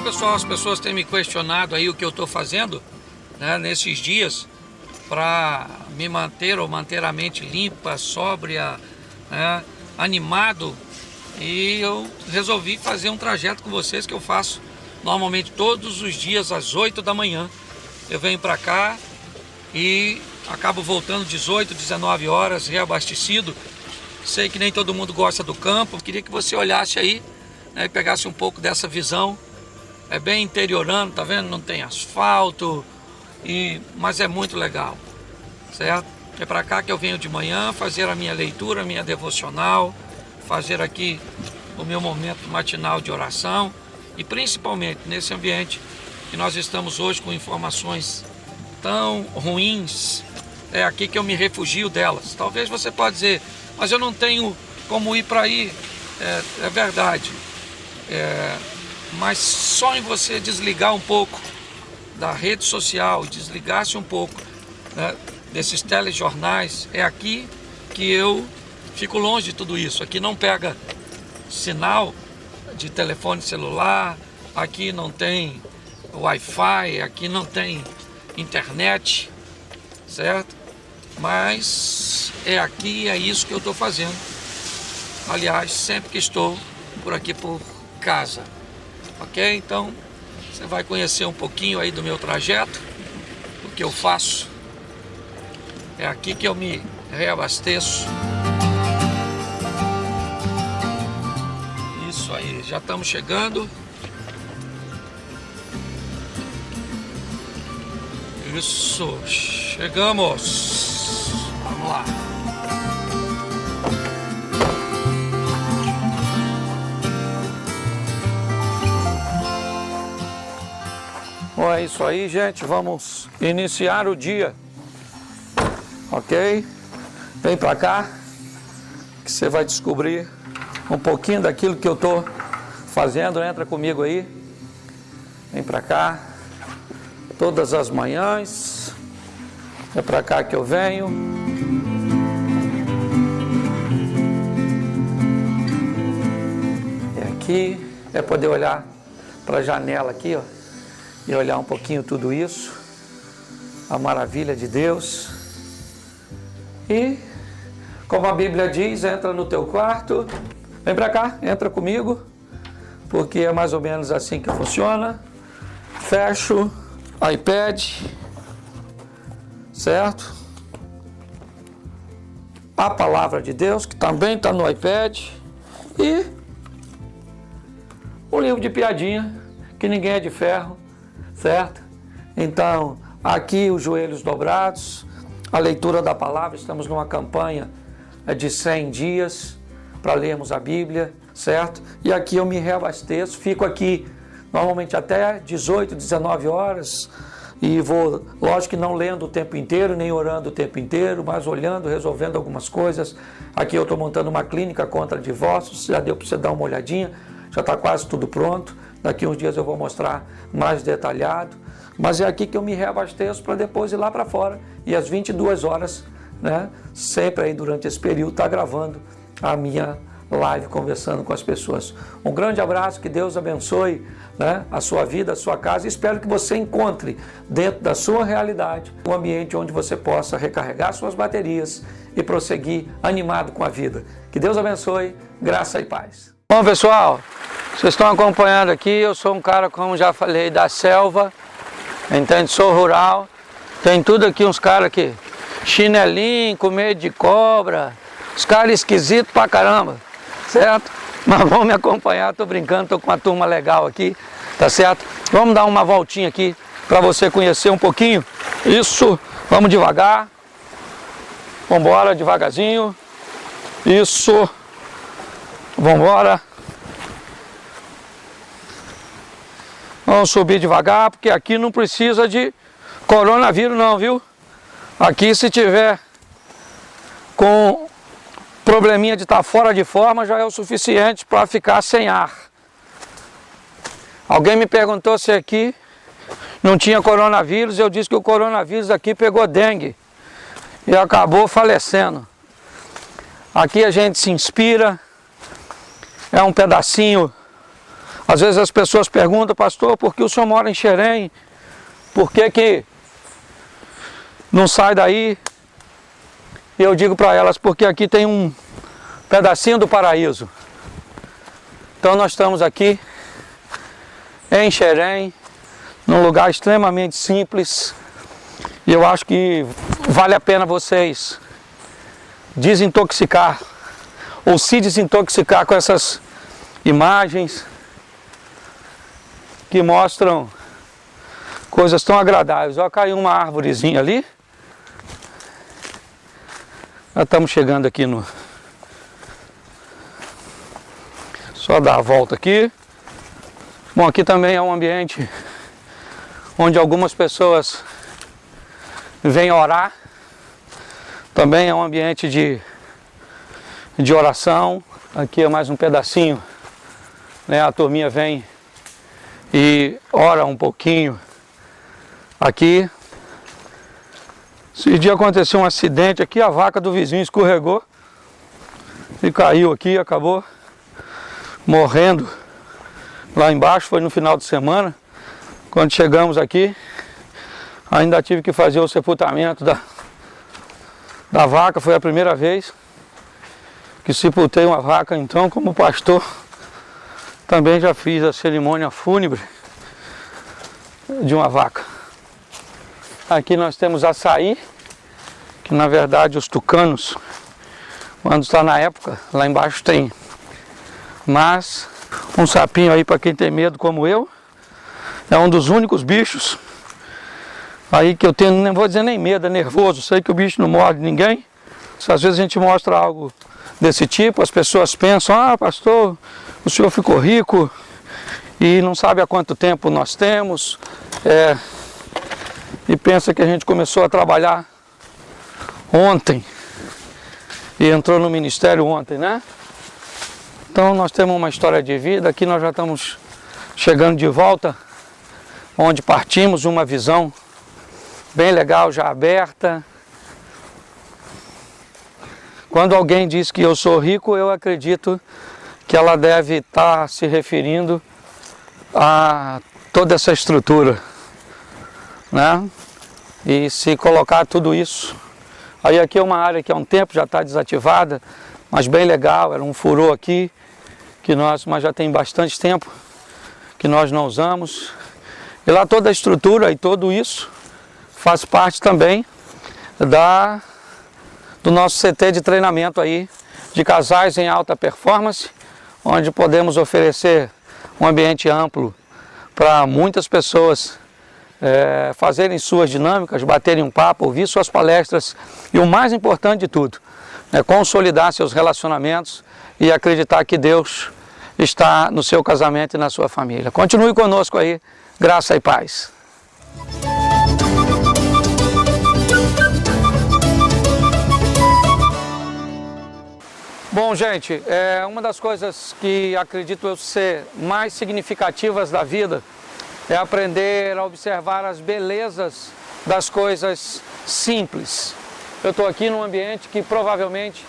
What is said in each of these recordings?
pessoal, as pessoas têm me questionado aí o que eu estou fazendo, né, nesses dias para me manter ou manter a mente limpa, sóbria, né, animado. E eu resolvi fazer um trajeto com vocês que eu faço normalmente todos os dias às 8 da manhã. Eu venho para cá e acabo voltando 18, 19 horas, reabastecido. Sei que nem todo mundo gosta do campo, queria que você olhasse aí, né, e pegasse um pouco dessa visão. É bem interiorano, tá vendo? Não tem asfalto, mas é muito legal, certo? É para cá que eu venho de manhã fazer a minha leitura, a minha devocional, fazer aqui o meu momento matinal de oração e principalmente nesse ambiente que nós estamos hoje com informações tão ruins, é aqui que eu me refugio delas. Talvez você pode dizer, mas eu não tenho como ir para aí. É verdade. Mas só em você desligar um pouco da rede social, desligar-se um pouco, né, desses telejornais, é aqui que eu fico longe de tudo isso. Aqui não pega sinal de telefone celular, aqui não tem Wi-Fi, aqui não tem internet, certo? Mas é aqui, é isso que eu estou fazendo. Aliás, sempre que estou por aqui por casa. Ok? Então, você vai conhecer um pouquinho aí do meu trajeto, o que eu faço. É aqui que eu me reabasteço. Isso aí, já estamos chegando. Isso, chegamos. Vamos lá. Bom, é isso aí, gente. Vamos iniciar o dia. Ok? Vem pra cá que você vai descobrir um pouquinho daquilo que eu tô fazendo. Entra comigo aí. Vem pra cá. Todas as manhãs. É pra cá que eu venho. É aqui. É poder olhar pra janela aqui, ó. E olhar um pouquinho tudo isso, a maravilha de Deus. E, como a Bíblia diz, entra no teu quarto, vem pra cá, entra comigo, porque é mais ou menos assim que funciona. Fecho o iPad, certo? A palavra de Deus, que também está no iPad, e um livro de piadinha, que ninguém é de ferro, certo? Então, aqui os joelhos dobrados, a leitura da palavra. Estamos numa campanha de 100 dias para lermos a Bíblia, certo? E aqui eu me reabasteço, fico aqui normalmente até 18, 19 horas e vou, lógico que não lendo o tempo inteiro, nem orando o tempo inteiro, mas olhando, resolvendo algumas coisas. Aqui eu estou montando uma clínica contra divórcios, já deu para você dar uma olhadinha, já está quase tudo pronto. Daqui uns dias eu vou mostrar mais detalhado, mas é aqui que eu me reabasteço para depois ir lá para fora. E às 22 horas, né, sempre aí durante esse período, tá gravando a minha live, conversando com as pessoas. Um grande abraço, que Deus abençoe, né, a sua vida, a sua casa. E espero que você encontre dentro da sua realidade um ambiente onde você possa recarregar suas baterias e prosseguir animado com a vida. Que Deus abençoe, graça e paz. Bom, pessoal, vocês estão acompanhando aqui, eu sou um cara, como já falei, da selva, entende? Sou rural, tem tudo aqui, uns caras aqui, chinelinho, com medo de cobra, os caras esquisitos pra caramba, certo? Mas vão me acompanhar, tô brincando, tô com uma turma legal aqui, tá certo? Vamos dar uma voltinha aqui, pra você conhecer um pouquinho. Isso, vamos devagar, vamos embora devagarzinho, isso, vamos embora. Vamos subir devagar, porque aqui não precisa de coronavírus não, viu? Aqui se tiver com probleminha de estar fora de forma, já é o suficiente para ficar sem ar. Alguém me perguntou se aqui não tinha coronavírus, eu disse que o coronavírus aqui pegou dengue e acabou falecendo. Aqui a gente se inspira, é um pedacinho Às vezes as pessoas perguntam, pastor, por que o senhor mora em Xerém? Por que não sai daí? E eu digo para elas, porque aqui tem um pedacinho do paraíso. Então nós estamos aqui em Xerém, num lugar extremamente simples. E eu acho que vale a pena vocês desintoxicar, ou se desintoxicar com essas imagens que mostram coisas tão agradáveis. Ó, caiu uma árvorezinha ali. Já estamos chegando aqui no... Só dar a volta aqui. Bom, aqui também é um ambiente onde algumas pessoas vêm orar. Também é um ambiente de oração. Aqui é mais um pedacinho, né? A turminha vem e ora um pouquinho aqui. Esse dia aconteceu um acidente aqui, a vaca do vizinho escorregou e caiu aqui, acabou morrendo lá embaixo. Foi no final de semana. Quando chegamos aqui, ainda tive que fazer o sepultamento da vaca. Foi a primeira vez que sepultei uma vaca, então, como pastor. Também já fiz a cerimônia fúnebre de uma vaca. Aqui nós temos açaí, que na verdade os tucanos, quando está na época, lá embaixo tem. Mas um sapinho aí para quem tem medo como eu, é um dos únicos bichos aí que eu tenho, não vou dizer nem medo, é nervoso. Sei que o bicho não morde ninguém. Às vezes a gente mostra algo desse tipo, as pessoas pensam, ah, pastor, o senhor ficou rico e não sabe há quanto tempo nós temos, e pensa que a gente começou a trabalhar ontem e entrou no ministério ontem, né? Então nós temos uma história de vida. Aqui nós já estamos chegando de volta onde partimos, uma visão bem legal já aberta. Quando alguém diz que eu sou rico, eu acredito que ela deve estar se referindo a toda essa estrutura, né? E se colocar tudo isso, aí aqui é uma área que há um tempo já está desativada, mas bem legal, era um furor aqui, mas já tem bastante tempo que nós não usamos. E lá toda a estrutura e tudo isso faz parte também do nosso CT de treinamento aí, de casais em alta performance, onde podemos oferecer um ambiente amplo para muitas pessoas fazerem suas dinâmicas, baterem um papo, ouvir suas palestras e o mais importante de tudo, consolidar seus relacionamentos e acreditar que Deus está no seu casamento e na sua família. Continue conosco aí, graça e paz. Bom, gente, uma das coisas que acredito eu ser mais significativas da vida é aprender a observar as belezas das coisas simples. Eu estou aqui num ambiente que provavelmente,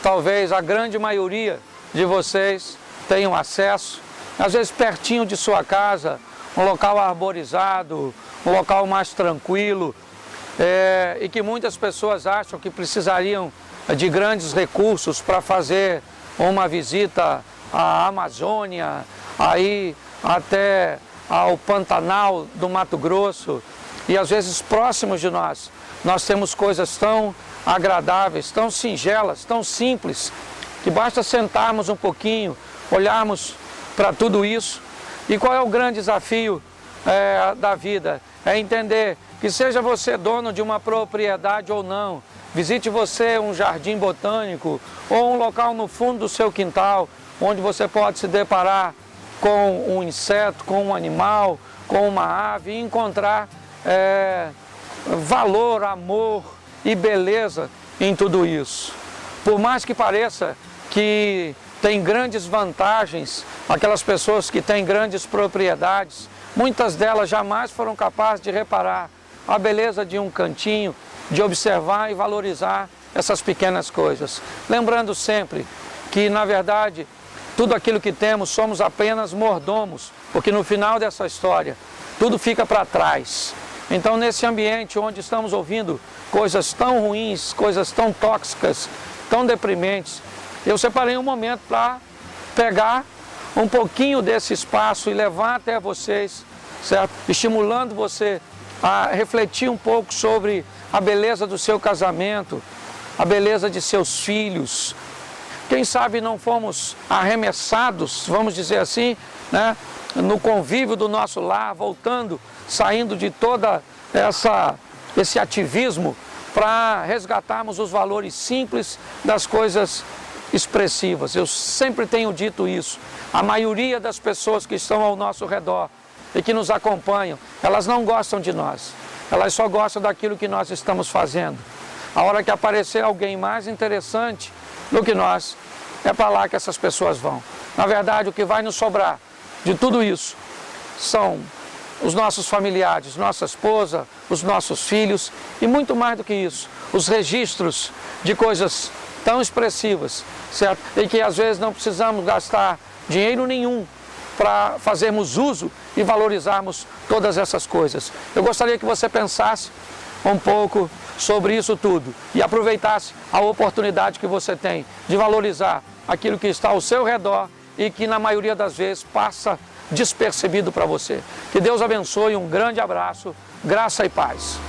talvez a grande maioria de vocês tenham acesso, às vezes pertinho de sua casa, um local arborizado, um local mais tranquilo, e que muitas pessoas acham que precisariam de grandes recursos para fazer uma visita à Amazônia, aí até ao Pantanal do Mato Grosso, e às vezes próximos de nós. Nós temos coisas tão agradáveis, tão singelas, tão simples, que basta sentarmos um pouquinho, olharmos para tudo isso. E qual é o grande desafio da vida? É entender que seja você dono de uma propriedade ou não, visite você um jardim botânico ou um local no fundo do seu quintal, onde você pode se deparar com um inseto, com um animal, com uma ave e encontrar valor, amor e beleza em tudo isso. Por mais que pareça que tem grandes vantagens, aquelas pessoas que têm grandes propriedades, muitas delas jamais foram capazes de reparar a beleza de um cantinho, de observar e valorizar essas pequenas coisas. Lembrando sempre que, na verdade, tudo aquilo que temos, somos apenas mordomos, porque no final dessa história, tudo fica para trás. Então, nesse ambiente onde estamos ouvindo coisas tão ruins, coisas tão tóxicas, tão deprimentes, eu separei um momento para pegar um pouquinho desse espaço e levar até vocês, certo? Estimulando você a refletir um pouco sobre a beleza do seu casamento, a beleza de seus filhos. Quem sabe não fomos arremessados, vamos dizer assim, né, no convívio do nosso lar, voltando, saindo de toda esse ativismo para resgatarmos os valores simples das coisas expressivas. Eu sempre tenho dito isso. A maioria das pessoas que estão ao nosso redor e que nos acompanham, elas não gostam de nós. Elas só gostam daquilo que nós estamos fazendo. A hora que aparecer alguém mais interessante do que nós, é para lá que essas pessoas vão. Na verdade, o que vai nos sobrar de tudo isso são os nossos familiares, nossa esposa, os nossos filhos e muito mais do que isso, os registros de coisas tão expressivas, certo? E que às vezes não precisamos gastar dinheiro nenhum para fazermos uso e valorizarmos todas essas coisas. Eu gostaria que você pensasse um pouco sobre isso tudo e aproveitasse a oportunidade que você tem de valorizar aquilo que está ao seu redor e que na maioria das vezes passa despercebido para você. Que Deus abençoe, um grande abraço, graça e paz.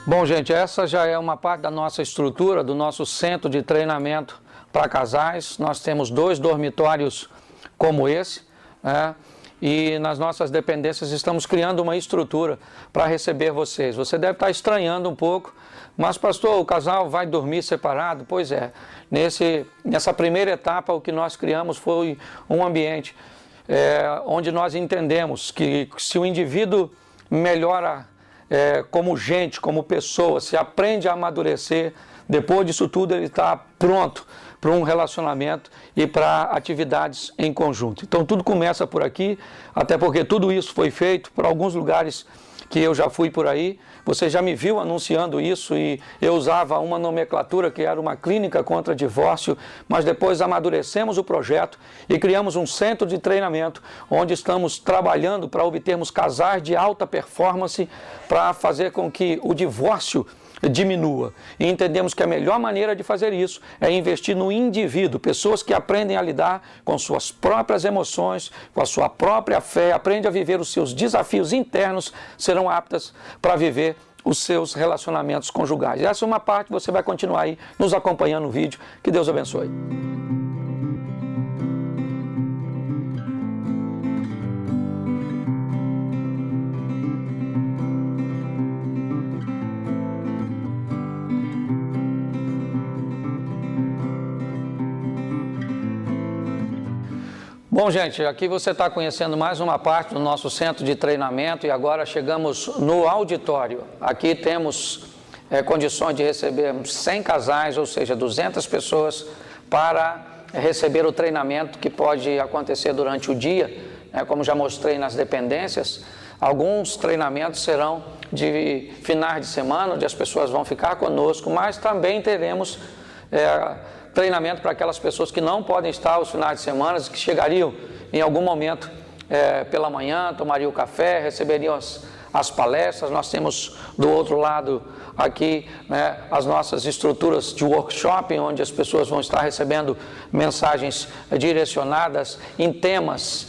Bom, gente, essa já é uma parte da nossa estrutura, do nosso centro de treinamento para casais. Nós temos 2 dormitórios como esse, né? E nas nossas dependências estamos criando uma estrutura para receber vocês. Você deve estar estranhando um pouco, mas pastor, o casal vai dormir separado? Pois é, nessa primeira etapa o que nós criamos foi um ambiente onde nós entendemos que se o indivíduo melhora como gente, como pessoa, se aprende a amadurecer, depois disso tudo ele está pronto para um relacionamento e para atividades em conjunto. Então tudo começa por aqui, até porque tudo isso foi feito por alguns lugares que eu já fui por aí. Você já me viu anunciando isso e eu usava uma nomenclatura que era uma clínica contra divórcio, mas depois amadurecemos o projeto e criamos um centro de treinamento onde estamos trabalhando para obtermos casais de alta performance para fazer com que o divórcio diminua. E entendemos que a melhor maneira de fazer isso é investir no indivíduo, pessoas que aprendem a lidar com suas próprias emoções, com a sua própria fé, aprendem a viver os seus desafios internos, serão aptas para viver os seus relacionamentos conjugais. Essa é uma parte, você vai continuar aí nos acompanhando no vídeo. Que Deus abençoe. Bom, gente, aqui você está conhecendo mais uma parte do nosso centro de treinamento e agora chegamos no auditório. Aqui temos condições de receber 100 casais, ou seja, 200 pessoas para receber o treinamento que pode acontecer durante o dia, como já mostrei nas dependências. Alguns treinamentos serão de finais de semana, onde as pessoas vão ficar conosco, mas também teremos treinamento para aquelas pessoas que não podem estar aos finais de semana, que chegariam em algum momento pela manhã, tomariam o café, receberiam as palestras. Nós temos do outro lado aqui as nossas estruturas de workshop, onde as pessoas vão estar recebendo mensagens direcionadas em temas,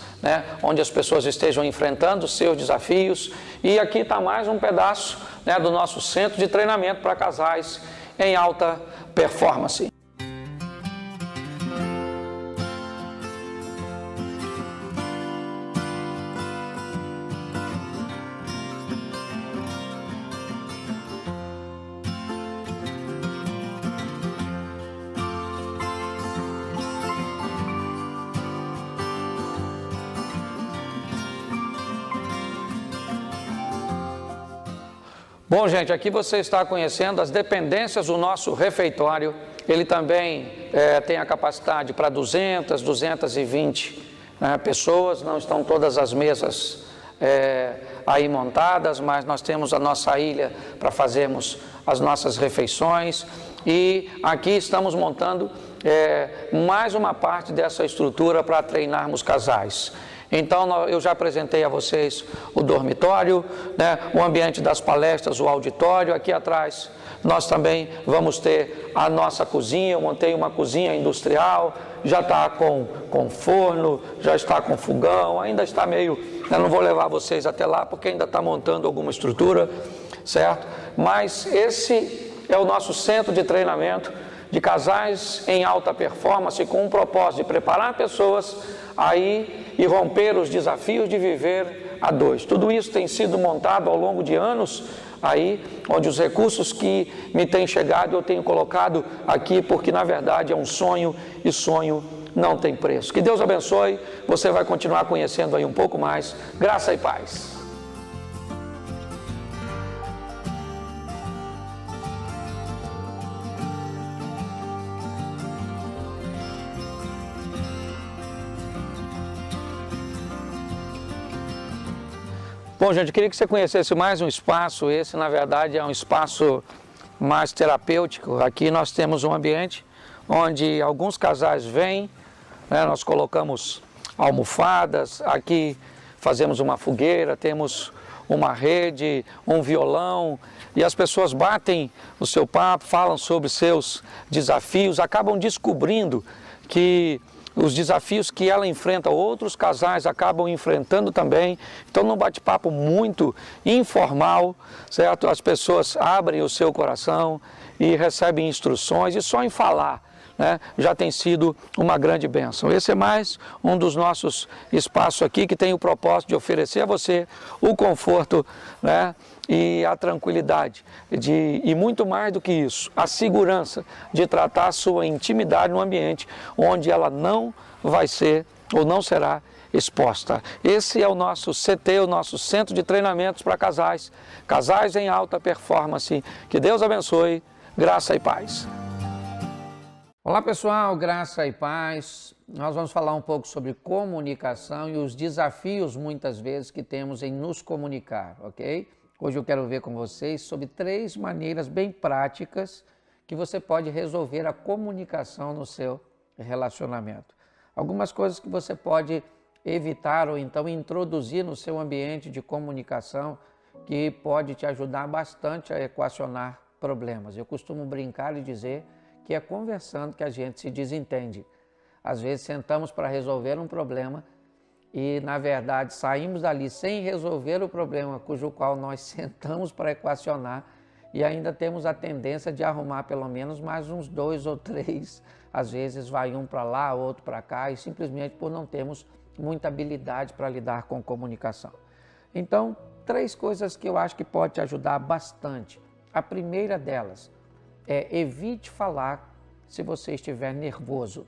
onde as pessoas estejam enfrentando os seus desafios. E aqui está mais um pedaço do nosso centro de treinamento para casais em alta performance. Bom, gente, aqui você está conhecendo as dependências do nosso refeitório. Ele também tem a capacidade para 220 pessoas, não estão todas as mesas aí montadas, mas nós temos a nossa ilha para fazermos as nossas refeições. E aqui estamos montando mais uma parte dessa estrutura para treinarmos casais. Então, eu já apresentei a vocês o dormitório, o ambiente das palestras, o auditório. Aqui atrás nós também vamos ter a nossa cozinha. Eu montei uma cozinha industrial, já está com forno, já está com fogão, ainda está meio... Eu não vou levar vocês até lá porque ainda está montando alguma estrutura, certo? Mas esse é o nosso centro de treinamento de casais em alta performance, com o propósito de preparar pessoas aí e romper os desafios de viver a dois. Tudo isso tem sido montado ao longo de anos aí, onde os recursos que me têm chegado eu tenho colocado aqui, porque na verdade é um sonho e sonho não tem preço. Que Deus abençoe, você vai continuar conhecendo aí um pouco mais. Graça e paz. Bom, gente, eu queria que você conhecesse mais um espaço. Esse, na verdade, é um espaço mais terapêutico. Aqui nós temos um ambiente onde alguns casais vêm, nós colocamos almofadas, aqui fazemos uma fogueira, temos uma rede, um violão, e as pessoas batem o seu papo, falam sobre seus desafios, acabam descobrindo que os desafios que ela enfrenta, outros casais acabam enfrentando também. Então, num bate-papo muito informal, certo? As pessoas abrem o seu coração e recebem instruções, e só em falar, já tem sido uma grande bênção. Esse é mais um dos nossos espaços aqui que tem o propósito de oferecer a você o conforto, e a tranquilidade, e muito mais do que isso, a segurança de tratar a sua intimidade no ambiente onde ela não vai ser ou não será exposta. Esse é o nosso CT, o nosso Centro de Treinamentos para Casais, casais em alta performance. Que Deus abençoe, graça e paz. Olá pessoal, graça e paz. Nós vamos falar um pouco sobre comunicação e os desafios muitas vezes que temos em nos comunicar, ok? Hoje eu quero ver com vocês sobre 3 maneiras bem práticas que você pode resolver a comunicação no seu relacionamento. Algumas coisas que você pode evitar ou então introduzir no seu ambiente de comunicação que pode te ajudar bastante a equacionar problemas. Eu costumo brincar e dizer que é conversando que a gente se desentende. Às vezes sentamos para resolver um problema e, na verdade, saímos dali sem resolver o problema cujo qual nós sentamos para equacionar, e ainda temos a tendência de arrumar pelo menos mais uns 2 ou 3. Às vezes vai um para lá, outro para cá, e simplesmente por não termos muita habilidade para lidar com comunicação. Então, 3 coisas que eu acho que pode te ajudar bastante. A primeira delas é: evite falar se você estiver nervoso.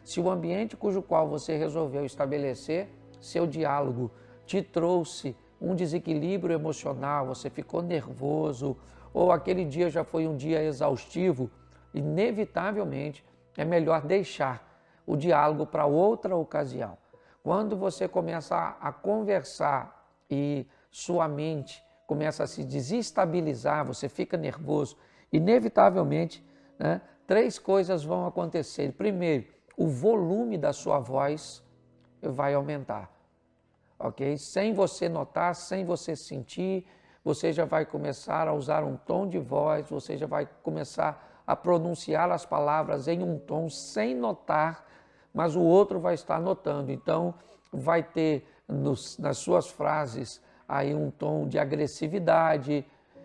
Se o ambiente cujo qual você resolveu estabelecer seu diálogo te trouxe um desequilíbrio emocional, você ficou nervoso, ou aquele dia já foi um dia exaustivo, inevitavelmente é melhor deixar o diálogo para outra ocasião. Quando você começa a conversar e sua mente começa a se desestabilizar, você fica nervoso, inevitavelmente, 3 coisas vão acontecer. Primeiro, o volume da sua voz vai aumentar, ok? Sem você notar, sem você sentir, você já vai começar a usar um tom de voz, você já vai começar a pronunciar as palavras em um tom sem notar, mas o outro vai estar notando. Então, vai ter nas suas frases aí um tom de agressividade,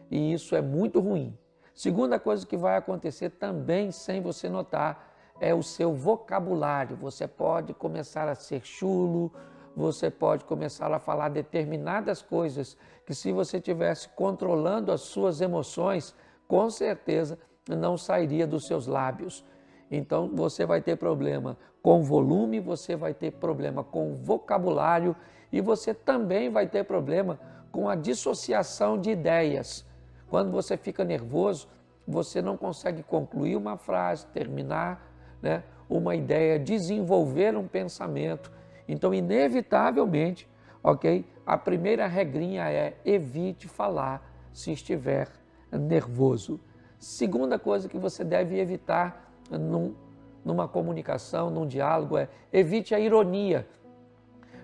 e isso é muito ruim. Segunda coisa que vai acontecer também sem você notar é o seu vocabulário. Você pode começar a ser chulo, você pode começar a falar determinadas coisas que, se você estivesse controlando as suas emoções, com certeza não sairia dos seus lábios. Então você vai ter problema com volume, você vai ter problema com vocabulário, e você também vai ter problema com a dissociação de ideias. Quando você fica nervoso, você não consegue concluir uma frase, terminar, né, uma ideia, desenvolver um pensamento. Então, inevitavelmente, ok? A primeira regrinha é evite falar se estiver nervoso. Segunda coisa que você deve evitar numa comunicação, num diálogo, é evite a ironia.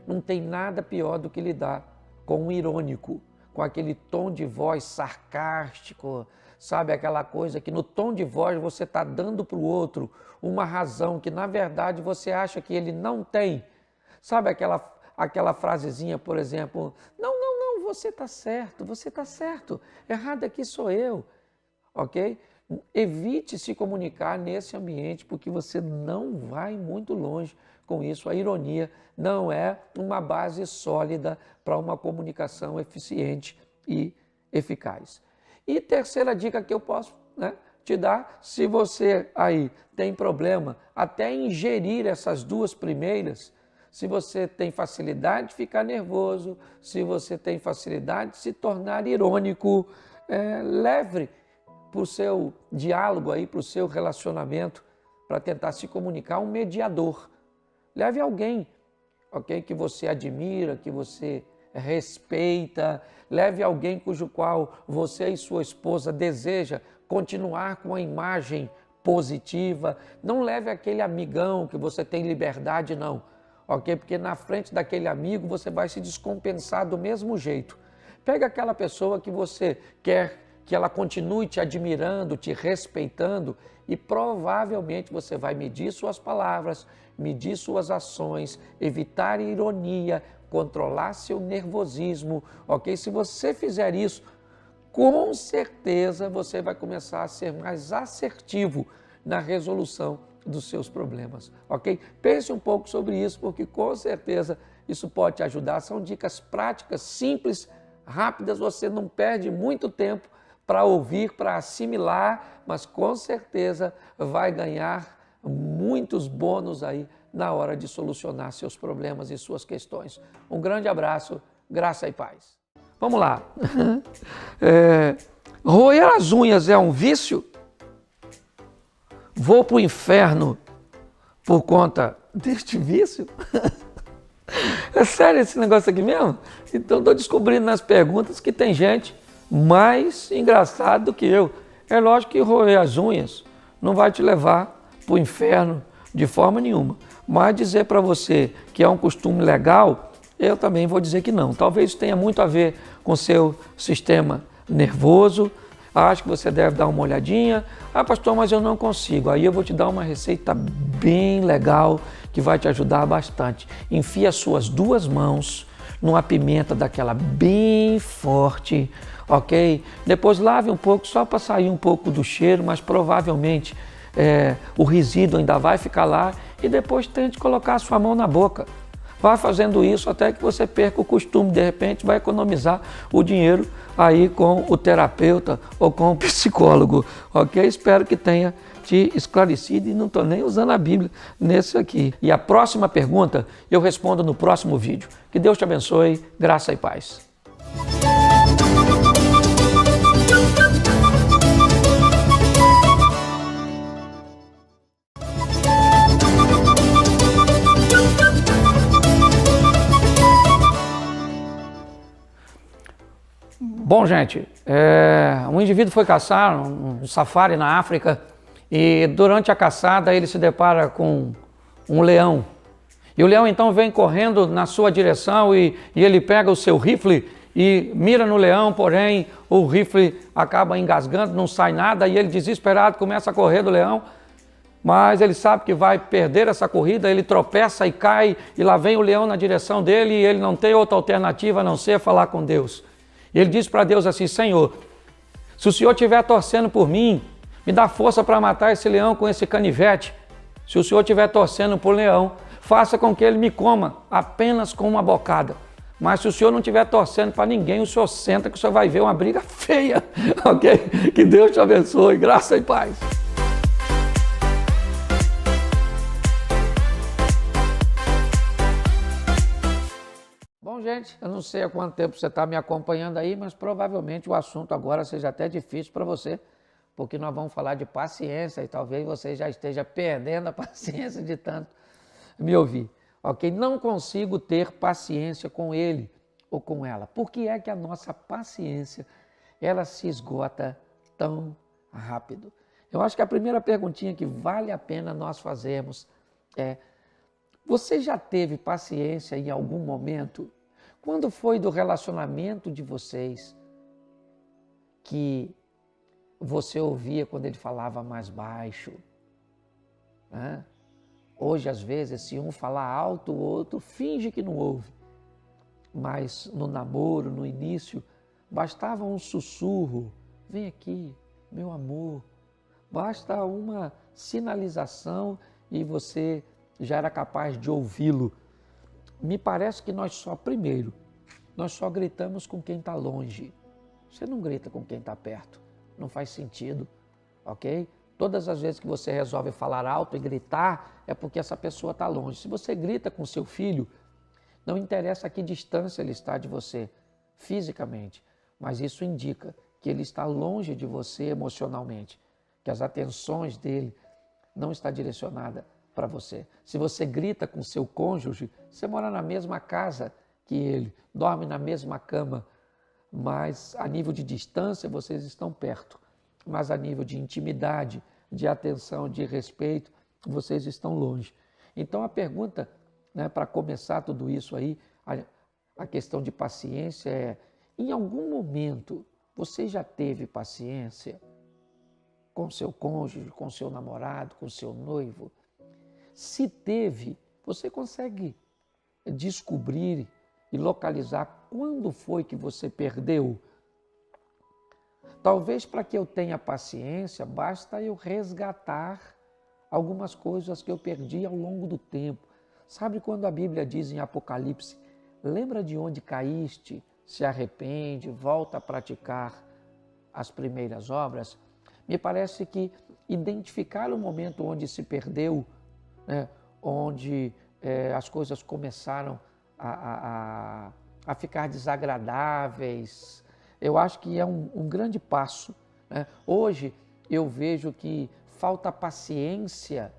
Não tem nada pior do que lidar com um irônico, com aquele tom de voz sarcástico, sabe? Aquela coisa que no tom de voz você está dando para o outro uma razão que na verdade você acha que ele não tem. Sabe aquela frasezinha, por exemplo, não, você está certo, errado aqui sou eu, ok? Evite se comunicar nesse ambiente porque você não vai muito longe com isso. A ironia não é uma base sólida para uma comunicação eficiente e eficaz. E terceira dica que eu posso, né, te dar, se você aí tem problema até ingerir essas duas primeiras, se você tem facilidade de ficar nervoso, se você tem facilidade de se tornar irônico, leve para o seu diálogo, para o seu relacionamento, para tentar se comunicar, um mediador. Leve alguém, ok, que você admira, que você respeita, leve alguém cujo qual você e sua esposa deseja continuar com a imagem positiva. Não leve aquele amigão que você tem liberdade, não. Ok? Porque na frente daquele amigo você vai se descompensar do mesmo jeito. Pega aquela pessoa que você quer que ela continue te admirando, te respeitando e provavelmente você vai medir suas palavras, medir suas ações, evitar ironia, controlar seu nervosismo, ok? Se você fizer isso, com certeza você vai começar a ser mais assertivo na resolução dos seus problemas, ok? Pense um pouco sobre isso, porque com certeza isso pode te ajudar. São dicas práticas, simples, rápidas, você não perde muito tempo para ouvir, para assimilar, mas com certeza vai ganhar muitos bônus aí na hora de solucionar seus problemas e suas questões. Um grande abraço, graça e paz. Vamos lá. Roer as unhas é um vício? Vou para o inferno por conta deste vício? É sério esse negócio aqui mesmo? Então estou descobrindo nas perguntas que tem gente mais engraçada do que eu. É lógico que roer as unhas não vai te levar para o inferno de forma nenhuma. Mas dizer para você que é um costume legal, eu também vou dizer que não. Talvez isso tenha muito a ver com seu sistema nervoso. Acho que você deve dar uma olhadinha. Ah, pastor, mas eu não consigo. Aí eu vou te dar uma receita bem legal que vai te ajudar bastante. Enfia as suas duas mãos numa pimenta daquela bem forte, ok? Depois lave um pouco só para sair um pouco do cheiro, mas provavelmente o resíduo ainda vai ficar lá. E depois tente colocar a sua mão na boca. Vá fazendo isso até que você perca o costume. De repente vai economizar o dinheiro aí com o terapeuta ou com o psicólogo, ok? Espero que tenha te esclarecido e não estou nem usando a Bíblia nesse aqui. E a próxima pergunta eu respondo no próximo vídeo. Que Deus te abençoe, graça e paz. Bom, gente, um indivíduo foi caçar um safari na África e durante a caçada ele se depara com um leão. E o leão então vem correndo na sua direção e ele pega o seu rifle e mira no leão, porém o rifle acaba engasgando, não sai nada e ele desesperado começa a correr do leão. Mas ele sabe que vai perder essa corrida, ele tropeça e cai e lá vem o leão na direção dele e ele não tem outra alternativa a não ser falar com Deus. E ele diz para Deus assim: Senhor, se o Senhor estiver torcendo por mim, me dá força para matar esse leão com esse canivete. Se o Senhor estiver torcendo por leão, faça com que ele me coma apenas com uma bocada. Mas se o Senhor não estiver torcendo para ninguém, o Senhor senta que o Senhor vai ver uma briga feia, ok? Que Deus te abençoe, graça e paz. Bom, Bom, gente, eu não sei há quanto tempo você está me acompanhando aí, mas provavelmente o assunto agora seja até difícil para você, porque nós vamos falar de paciência e talvez você já esteja perdendo a paciência de tanto me ouvir. Ok? Não consigo ter paciência com ele ou com ela. Por que é que a nossa paciência ela se esgota tão rápido? Eu acho que a primeira perguntinha que vale a pena nós fazermos é: você já teve paciência em algum momento? Quando foi do relacionamento de vocês que você ouvia quando ele falava mais baixo? Né? Hoje, às vezes, se um falar alto, o outro finge que não ouve. Mas no namoro, no início, bastava um sussurro: vem aqui, meu amor. Basta uma sinalização e você já era capaz de ouvi-lo. Me parece que nós só gritamos com quem está longe. Você não grita com quem está perto, não faz sentido, ok? Todas as vezes que você resolve falar alto e gritar, é porque essa pessoa está longe. Se você grita com seu filho, não interessa a que distância ele está de você fisicamente, mas isso indica que ele está longe de você emocionalmente, que as atenções dele não estão direcionadas para você. Se você grita com seu cônjuge, você mora na mesma casa que ele, dorme na mesma cama, mas a nível de distância vocês estão perto, mas a nível de intimidade, de atenção, de respeito, vocês estão longe. Então a pergunta, né, para começar tudo isso aí, a questão de paciência é: em algum momento você já teve paciência com seu cônjuge, com seu namorado, com seu noivo? Se teve, você consegue descobrir e localizar quando foi que você perdeu? Talvez para que eu tenha paciência, basta eu resgatar algumas coisas que eu perdi ao longo do tempo. Sabe quando a Bíblia diz em Apocalipse: lembra de onde caíste, se arrepende, volta a praticar as primeiras obras? Me parece que identificar o momento onde se perdeu, né, onde as coisas começaram a ficar desagradáveis, eu acho que é um grande passo, né? Hoje eu vejo que falta paciência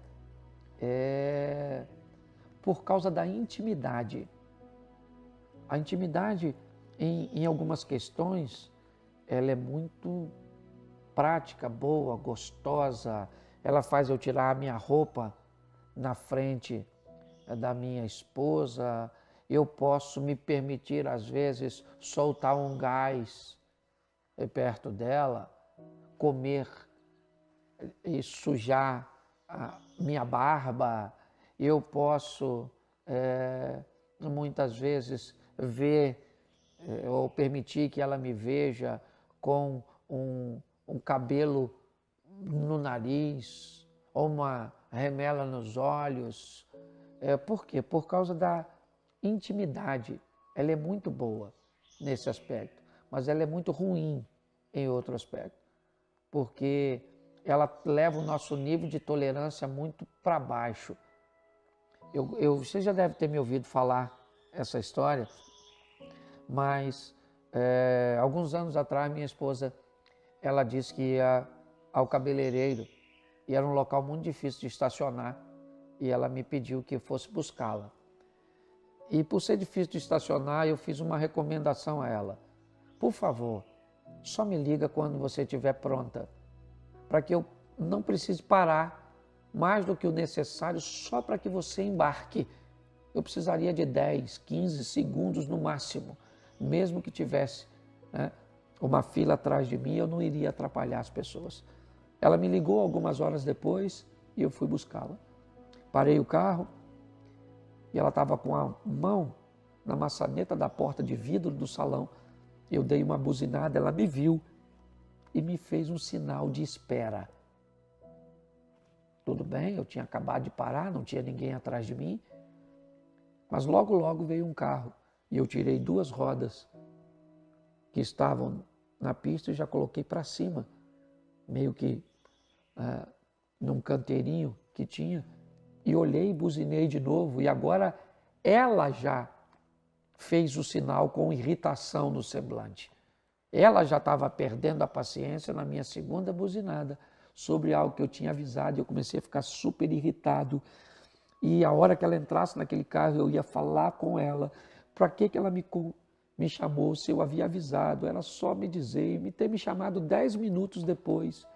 por causa da intimidade. A intimidade, em algumas questões, ela é muito prática, boa, gostosa. Ela faz eu tirar a minha roupa na frente da minha esposa. Eu posso me permitir, às vezes, soltar um gás perto dela, comer e sujar a minha barba. Eu posso, muitas vezes, ver ou permitir que ela me veja com um cabelo no nariz ou uma remela nos olhos. Por quê? Por causa da intimidade. Ela é muito boa nesse aspecto, mas ela é muito ruim em outro aspecto, porque ela leva o nosso nível de tolerância muito para baixo. Você já deve ter me ouvido falar essa história, mas alguns anos atrás minha esposa, ela disse que ia ao cabeleireiro e era um local muito difícil de estacionar e ela me pediu que eu fosse buscá-la. E por ser difícil de estacionar, eu fiz uma recomendação a ela: por favor, só me liga quando você estiver pronta, para que eu não precise parar mais do que o necessário só para que você embarque. Eu precisaria de 10, 15 segundos no máximo, mesmo que tivesse, né, uma fila atrás de mim, eu não iria atrapalhar as pessoas. Ela me ligou algumas horas depois e eu fui buscá-la. Parei o carro e ela estava com a mão na maçaneta da porta de vidro do salão. Eu dei uma buzinada, ela me viu e me fez um sinal de espera. Tudo bem, eu tinha acabado de parar, não tinha ninguém atrás de mim, mas logo, logo veio um carro e eu tirei 2 rodas que estavam na pista e já coloquei para cima, meio que num canteirinho que tinha, e olhei e buzinei de novo, e agora ela já fez o sinal com irritação no semblante. Ela já estava perdendo a paciência na minha segunda buzinada sobre algo que eu tinha avisado e eu comecei a ficar super irritado. E a hora que ela entrasse naquele carro, eu ia falar com ela. Para que ela me chamou se eu havia avisado? Era só me dizer e me ter me chamado 10 minutos depois.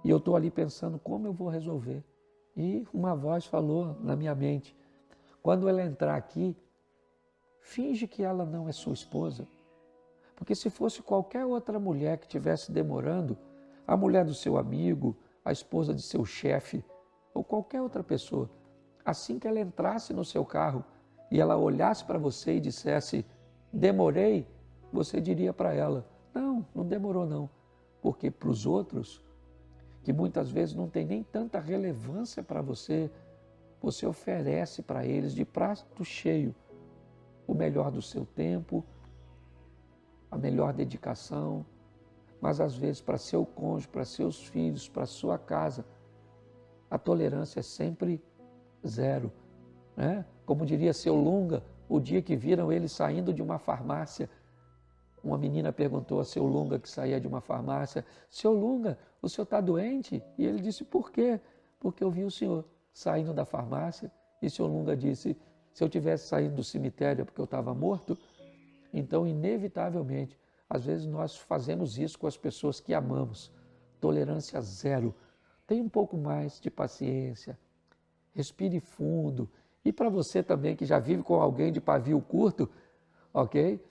E eu estou ali pensando como eu vou resolver. E uma voz falou na minha mente, quando ela entrar aqui, finge que ela não é sua esposa. Porque se fosse qualquer outra mulher que estivesse demorando, a mulher do seu amigo, a esposa de seu chefe, ou qualquer outra pessoa, assim que ela entrasse no seu carro e ela olhasse para você e dissesse, demorei, você diria para ela, não demorou não. Porque para os outros, que muitas vezes não tem nem tanta relevância para você, você oferece para eles de prato cheio o melhor do seu tempo, a melhor dedicação, mas às vezes para seu cônjuge, para seus filhos, para sua casa, a tolerância é sempre zero, né? Como diria seu Lunga, o dia que viram ele saindo de uma farmácia, uma menina perguntou a seu Lunga, que saía de uma farmácia, seu Lunga, o senhor está doente? E ele disse, por quê? Porque eu vi o senhor saindo da farmácia e seu Lunga disse, se eu tivesse saído do cemitério é porque eu estava morto. Então, inevitavelmente, às vezes nós fazemos isso com as pessoas que amamos. Tolerância zero. Tenha um pouco mais de paciência. Respire fundo. E para você também que já vive com alguém de pavio curto, ok?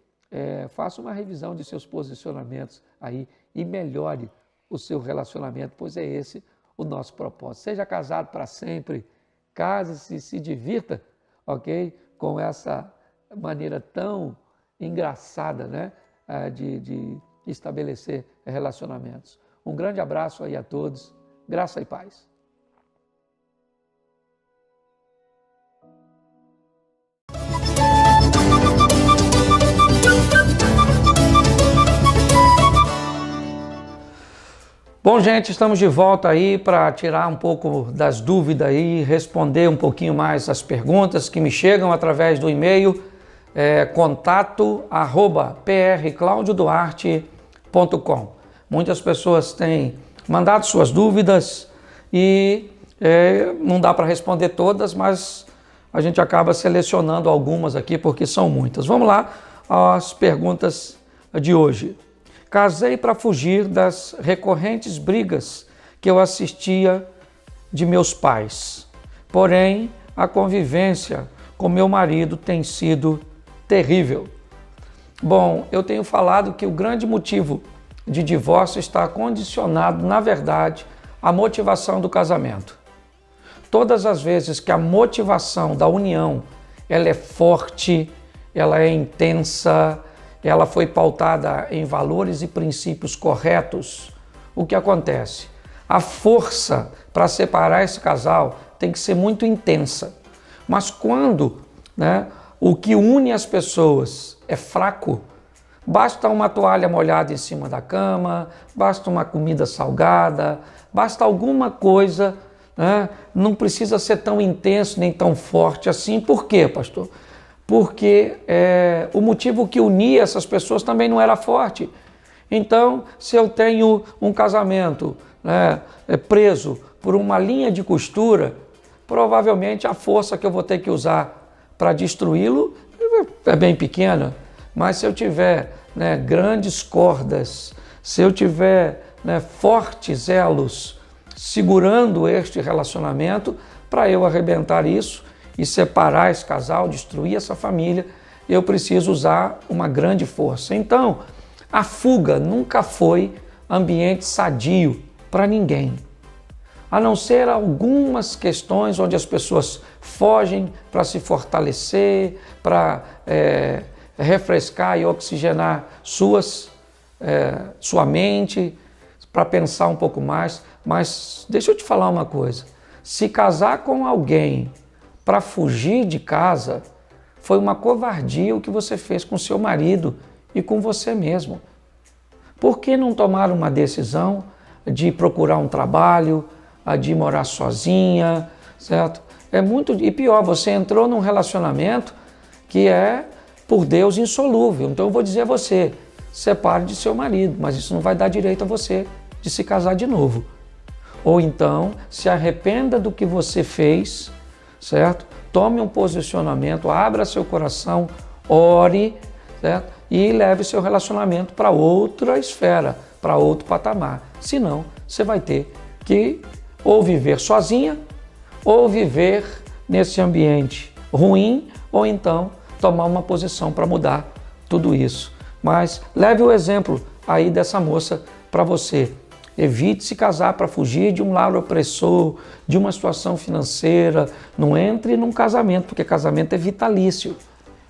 Faça uma revisão de seus posicionamentos aí e melhore o seu relacionamento, pois é esse o nosso propósito. Seja casado para sempre, case-se e se divirta, ok? Com essa maneira tão engraçada, né? De estabelecer relacionamentos. Um grande abraço aí a todos, graça e paz. Bom, gente, estamos de volta aí para tirar um pouco das dúvidas aí, responder um pouquinho mais as perguntas que me chegam através do e-mail contato@prclaudioduarte.com. Muitas pessoas têm mandado suas dúvidas e não dá para responder todas, mas a gente acaba selecionando algumas aqui porque são muitas. Vamos lá às perguntas de hoje. Casei para fugir das recorrentes brigas que eu assistia de meus pais. Porém, a convivência com meu marido tem sido terrível. Bom, eu tenho falado que o grande motivo de divórcio está condicionado, na verdade, à motivação do casamento. Todas as vezes que a motivação da união ela é forte, ela é intensa, ela foi pautada em valores e princípios corretos, o que acontece? A força para separar esse casal tem que ser muito intensa. Mas quando, o que une as pessoas é fraco, basta uma toalha molhada em cima da cama, basta uma comida salgada, basta alguma coisa, não precisa ser tão intenso nem tão forte assim. Por quê, pastor? Porque o motivo que unia essas pessoas também não era forte. Então, se eu tenho um casamento preso por uma linha de costura, provavelmente a força que eu vou ter que usar para destruí-lo é bem pequena. Mas se eu tiver grandes cordas, se eu tiver fortes elos segurando este relacionamento, para eu arrebentar isso e separar esse casal, destruir essa família, eu preciso usar uma grande força. Então, a fuga nunca foi ambiente sadio para ninguém. A não ser algumas questões onde as pessoas fogem para se fortalecer, para refrescar e oxigenar sua mente, para pensar um pouco mais. Mas deixa eu te falar uma coisa, se casar com alguém para fugir de casa, foi uma covardia o que você fez com seu marido e com você mesmo. Por que não tomar uma decisão de procurar um trabalho, de morar sozinha, certo? E pior, você entrou num relacionamento que é, por Deus, insolúvel. Então eu vou dizer a você, separe de seu marido, mas isso não vai dar direito a você de se casar de novo. Ou então, se arrependa do que você fez, certo? Tome um posicionamento, abra seu coração, ore, certo? E leve seu relacionamento para outra esfera, para outro patamar. Senão, você vai ter que ou viver sozinha, ou viver nesse ambiente ruim, ou então tomar uma posição para mudar tudo isso. Mas leve o exemplo aí dessa moça para você. Evite se casar para fugir de um lar opressor, de uma situação financeira. Não entre num casamento, porque casamento é vitalício.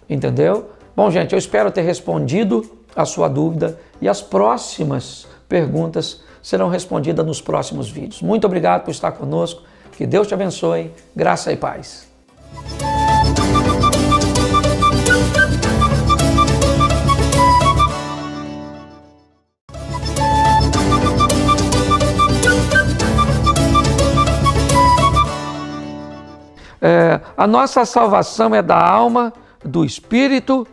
Entendeu? Bom, gente, eu espero ter respondido a sua dúvida e as próximas perguntas serão respondidas nos próximos vídeos. Muito obrigado por estar conosco. Que Deus te abençoe. Graça e paz. A nossa salvação é da alma, do espírito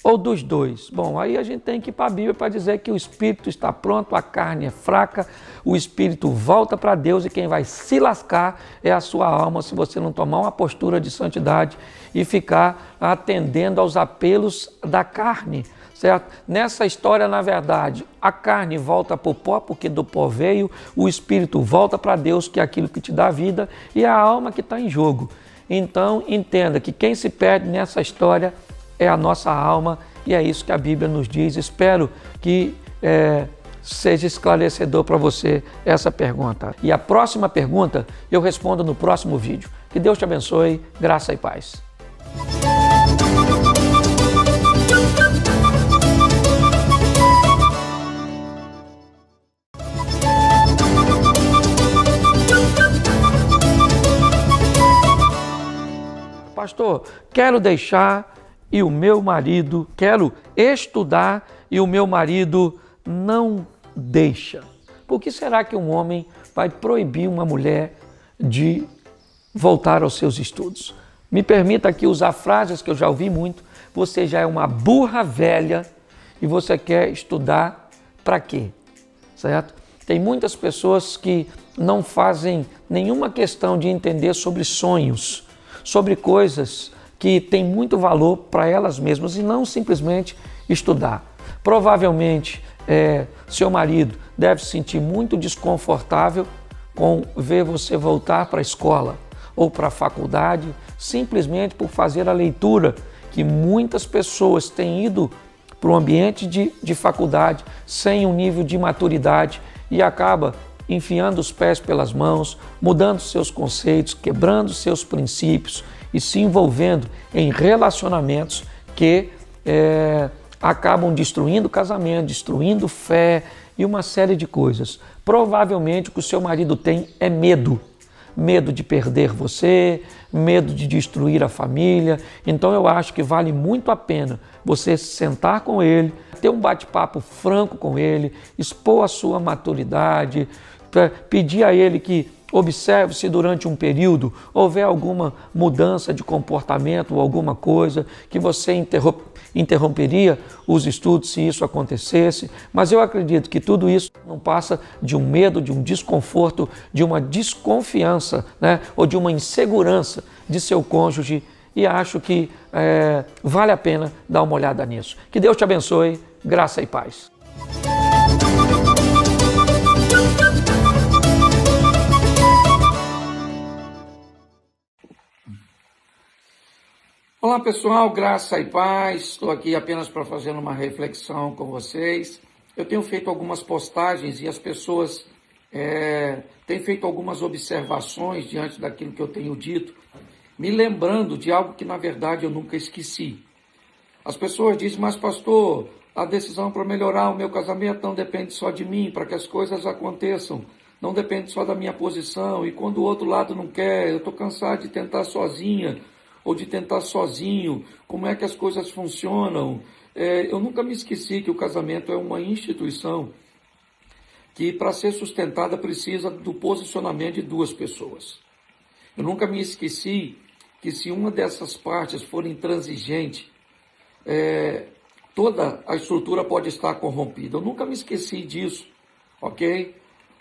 ou dos dois? Bom, aí a gente tem que ir para a Bíblia para dizer que o espírito está pronto, a carne é fraca, o espírito volta para Deus e quem vai se lascar é a sua alma se você não tomar uma postura de santidade e ficar atendendo aos apelos da carne. Certo? Nessa história, na verdade, a carne volta para o pó, porque do pó veio, o espírito volta para Deus, que é aquilo que te dá vida, e é a alma que está em jogo. Então, entenda que quem se perde nessa história é a nossa alma, e é isso que a Bíblia nos diz. Espero que seja esclarecedor para você essa pergunta. E a próxima pergunta eu respondo no próximo vídeo. Que Deus te abençoe, graça e paz. Pastor, quero deixar e o meu marido, quero estudar e o meu marido não deixa. Por que será que um homem vai proibir uma mulher de voltar aos seus estudos? Me permita aqui usar frases que eu já ouvi muito. Você já é uma burra velha e você quer estudar para quê? Certo? Tem muitas pessoas que não fazem nenhuma questão de entender sobre sonhos, sobre coisas que têm muito valor para elas mesmas e não simplesmente estudar. Provavelmente, seu marido deve se sentir muito desconfortável com ver você voltar para a escola ou para a faculdade, simplesmente por fazer a leitura que muitas pessoas têm ido para o ambiente de faculdade sem um nível de maturidade e acaba enfiando os pés pelas mãos, mudando seus conceitos, quebrando seus princípios e se envolvendo em relacionamentos que acabam destruindo o casamento, destruindo fé e uma série de coisas. Provavelmente o que o seu marido tem é medo. Medo de perder você, medo de destruir a família. Então eu acho que vale muito a pena você sentar com ele, ter um bate-papo franco com ele, expor a sua maturidade, pedir a ele que observe se durante um período houver alguma mudança de comportamento ou alguma coisa que você interromperia os estudos se isso acontecesse. Mas eu acredito que tudo isso não passa de um medo, de um desconforto, de uma desconfiança, né? Ou de uma insegurança de seu cônjuge e acho que vale a pena dar uma olhada nisso. Que Deus te abençoe, graça e paz. Olá pessoal, graça e paz. Estou aqui apenas para fazer uma reflexão com vocês. Eu tenho feito algumas postagens e as pessoas têm feito algumas observações diante daquilo que eu tenho dito, me lembrando de algo que na verdade eu nunca esqueci. As pessoas dizem, mas pastor, a decisão para melhorar o meu casamento não depende só de mim, para que as coisas aconteçam, não depende só da minha posição, e quando o outro lado não quer, eu estou cansado de tentar sozinha, ou de tentar sozinho, como é que as coisas funcionam. Eu nunca me esqueci que o casamento é uma instituição que, para ser sustentada, precisa do posicionamento de duas pessoas. Eu nunca me esqueci que se uma dessas partes for intransigente, toda a estrutura pode estar corrompida. Eu nunca me esqueci disso, ok?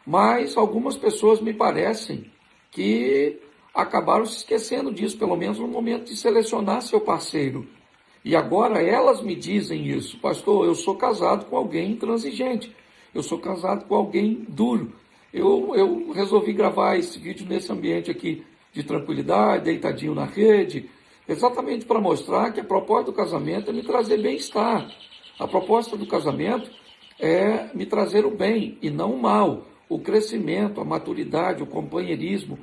Mas algumas pessoas me parecem que acabaram se esquecendo disso, pelo menos no momento de selecionar seu parceiro. E agora elas me dizem isso: pastor, eu sou casado com alguém intransigente, eu sou casado com alguém duro. Eu resolvi gravar esse vídeo nesse ambiente aqui de tranquilidade, deitadinho na rede, exatamente para mostrar que a proposta do casamento é me trazer bem-estar. A proposta do casamento é me trazer o bem e não o mal, o crescimento, a maturidade, o companheirismo,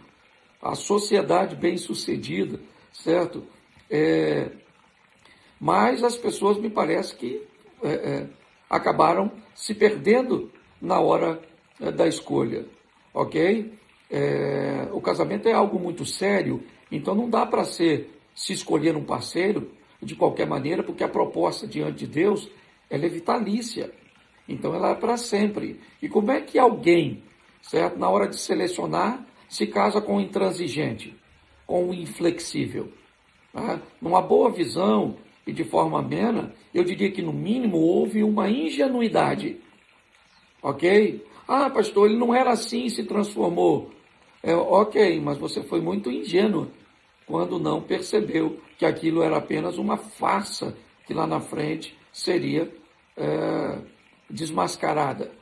a sociedade bem-sucedida, certo? Mas as pessoas me parece que acabaram se perdendo na hora da escolha, ok? O casamento é algo muito sério, então não dá para se escolher um parceiro de qualquer maneira, porque a proposta diante de Deus ela é vitalícia, então ela é para sempre. E como é que alguém, certo, na hora de selecionar, se casa com um intransigente, com um inflexível? Numa boa visão e de forma amena, eu diria que no mínimo houve uma ingenuidade, ok? Ah, pastor, ele não era assim e se transformou. Ok, mas você foi muito ingênuo quando não percebeu que aquilo era apenas uma farsa que lá na frente seria desmascarada.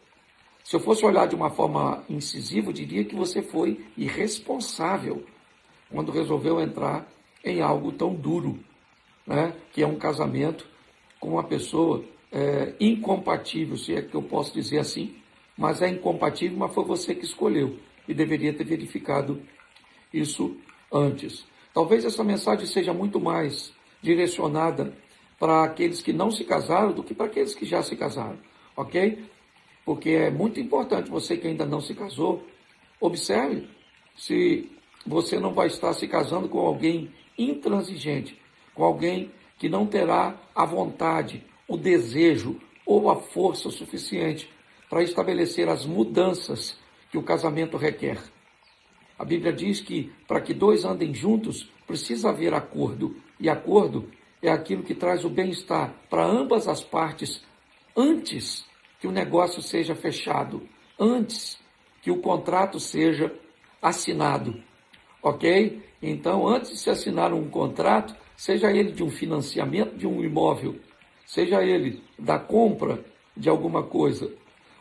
Se eu fosse olhar de uma forma incisiva, eu diria que você foi irresponsável quando resolveu entrar em algo tão duro, né? Que é um casamento com uma pessoa incompatível, se é que eu posso dizer assim, mas é incompatível, mas foi você que escolheu e deveria ter verificado isso antes. Talvez essa mensagem seja muito mais direcionada para aqueles que não se casaram do que para aqueles que já se casaram, ok? Porque é muito importante, você que ainda não se casou, observe se você não vai estar se casando com alguém intransigente, com alguém que não terá a vontade, o desejo ou a força suficiente para estabelecer as mudanças que o casamento requer. A Bíblia diz que para que dois andem juntos, precisa haver acordo. E acordo é aquilo que traz o bem-estar para ambas as partes antes que o negócio seja fechado, antes que o contrato seja assinado. Ok? Então, antes de se assinar um contrato, seja ele de um financiamento de um imóvel, seja ele da compra de alguma coisa,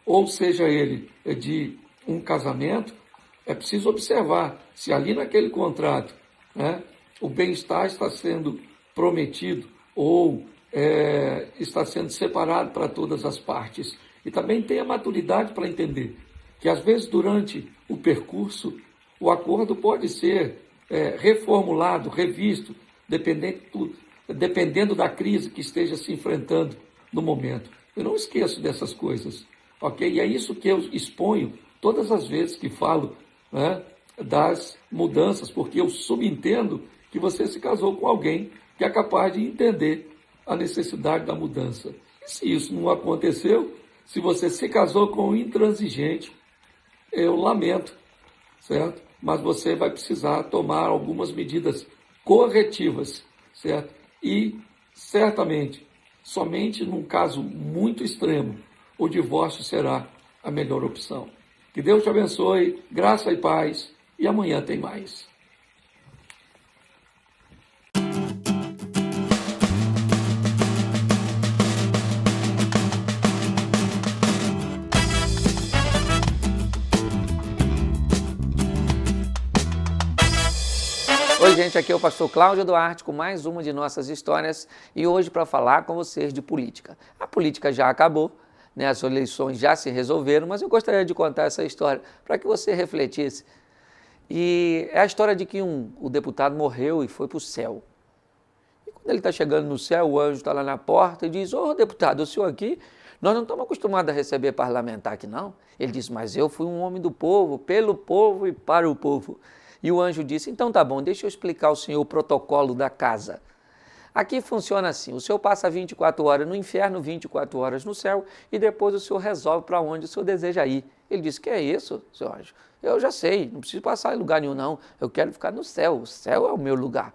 ou seja ele de um casamento, é preciso observar se ali naquele contrato, né, o bem-estar está sendo prometido ou está sendo separado para todas as partes. E também tem a maturidade para entender que às vezes durante o percurso o acordo pode ser reformulado, revisto, dependendo da crise que esteja se enfrentando no momento. Eu não esqueço dessas coisas, ok? E é isso que eu exponho todas as vezes que falo, né, das mudanças, porque eu subentendo que você se casou com alguém que é capaz de entender a necessidade da mudança. E se isso não aconteceu, se você se casou com um intransigente, eu lamento, certo? Mas você vai precisar tomar algumas medidas corretivas, certo? E, certamente, somente num caso muito extremo, o divórcio será a melhor opção. Que Deus te abençoe, graça e paz, e amanhã tem mais. Oi, gente, aqui é o pastor Cláudio Duarte com mais uma de nossas histórias e hoje para falar com vocês de política. A política já acabou, né? As eleições já se resolveram, mas eu gostaria de contar essa história para que você refletisse. E é a história de que o deputado morreu e foi para o céu. E quando ele está chegando no céu, o anjo está lá na porta e diz: "Ô, deputado, o senhor aqui, nós não estamos acostumados a receber parlamentar aqui não." Ele diz: "Mas eu fui um homem do povo, pelo povo e para o povo." E o anjo disse: "Então tá bom, deixa eu explicar ao senhor o protocolo da casa. Aqui funciona assim, o senhor passa 24 horas no inferno, 24 horas no céu, e depois o senhor resolve para onde o senhor deseja ir." Ele disse: "Que é isso, seu anjo? Eu já sei, não preciso passar em lugar nenhum não, eu quero ficar no céu, o céu é o meu lugar."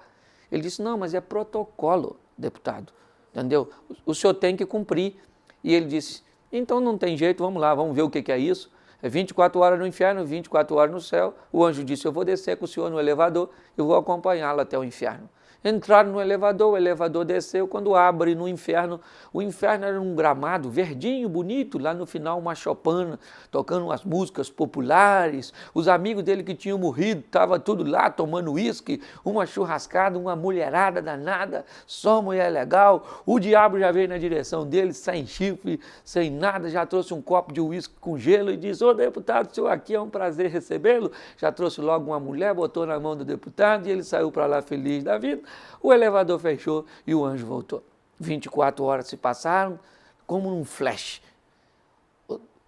Ele disse: "Não, mas é protocolo, deputado. entendeu? O senhor tem que cumprir. E ele disse, então não tem jeito, vamos lá, vamos ver o que é isso. É 24 horas no inferno, 24 horas no céu. O anjo disse, eu vou descer com o senhor no elevador, eu vou acompanhá-lo até o inferno. Entraram no elevador, o elevador desceu, quando abre no inferno, o inferno era um gramado verdinho, bonito, lá no final uma chopana, tocando umas músicas populares, os amigos dele que tinham morrido, estavam tudo lá tomando uísque, uma churrascada, uma mulherada danada, só mulher legal, o diabo já veio na direção dele, sem chifre, sem nada, já trouxe um copo de uísque com gelo e disse, ô deputado, o senhor aqui é um prazer recebê-lo, já trouxe logo uma mulher, botou na mão do deputado e ele saiu para lá feliz da vida. O elevador fechou e o anjo voltou. 24 horas se passaram como num flash.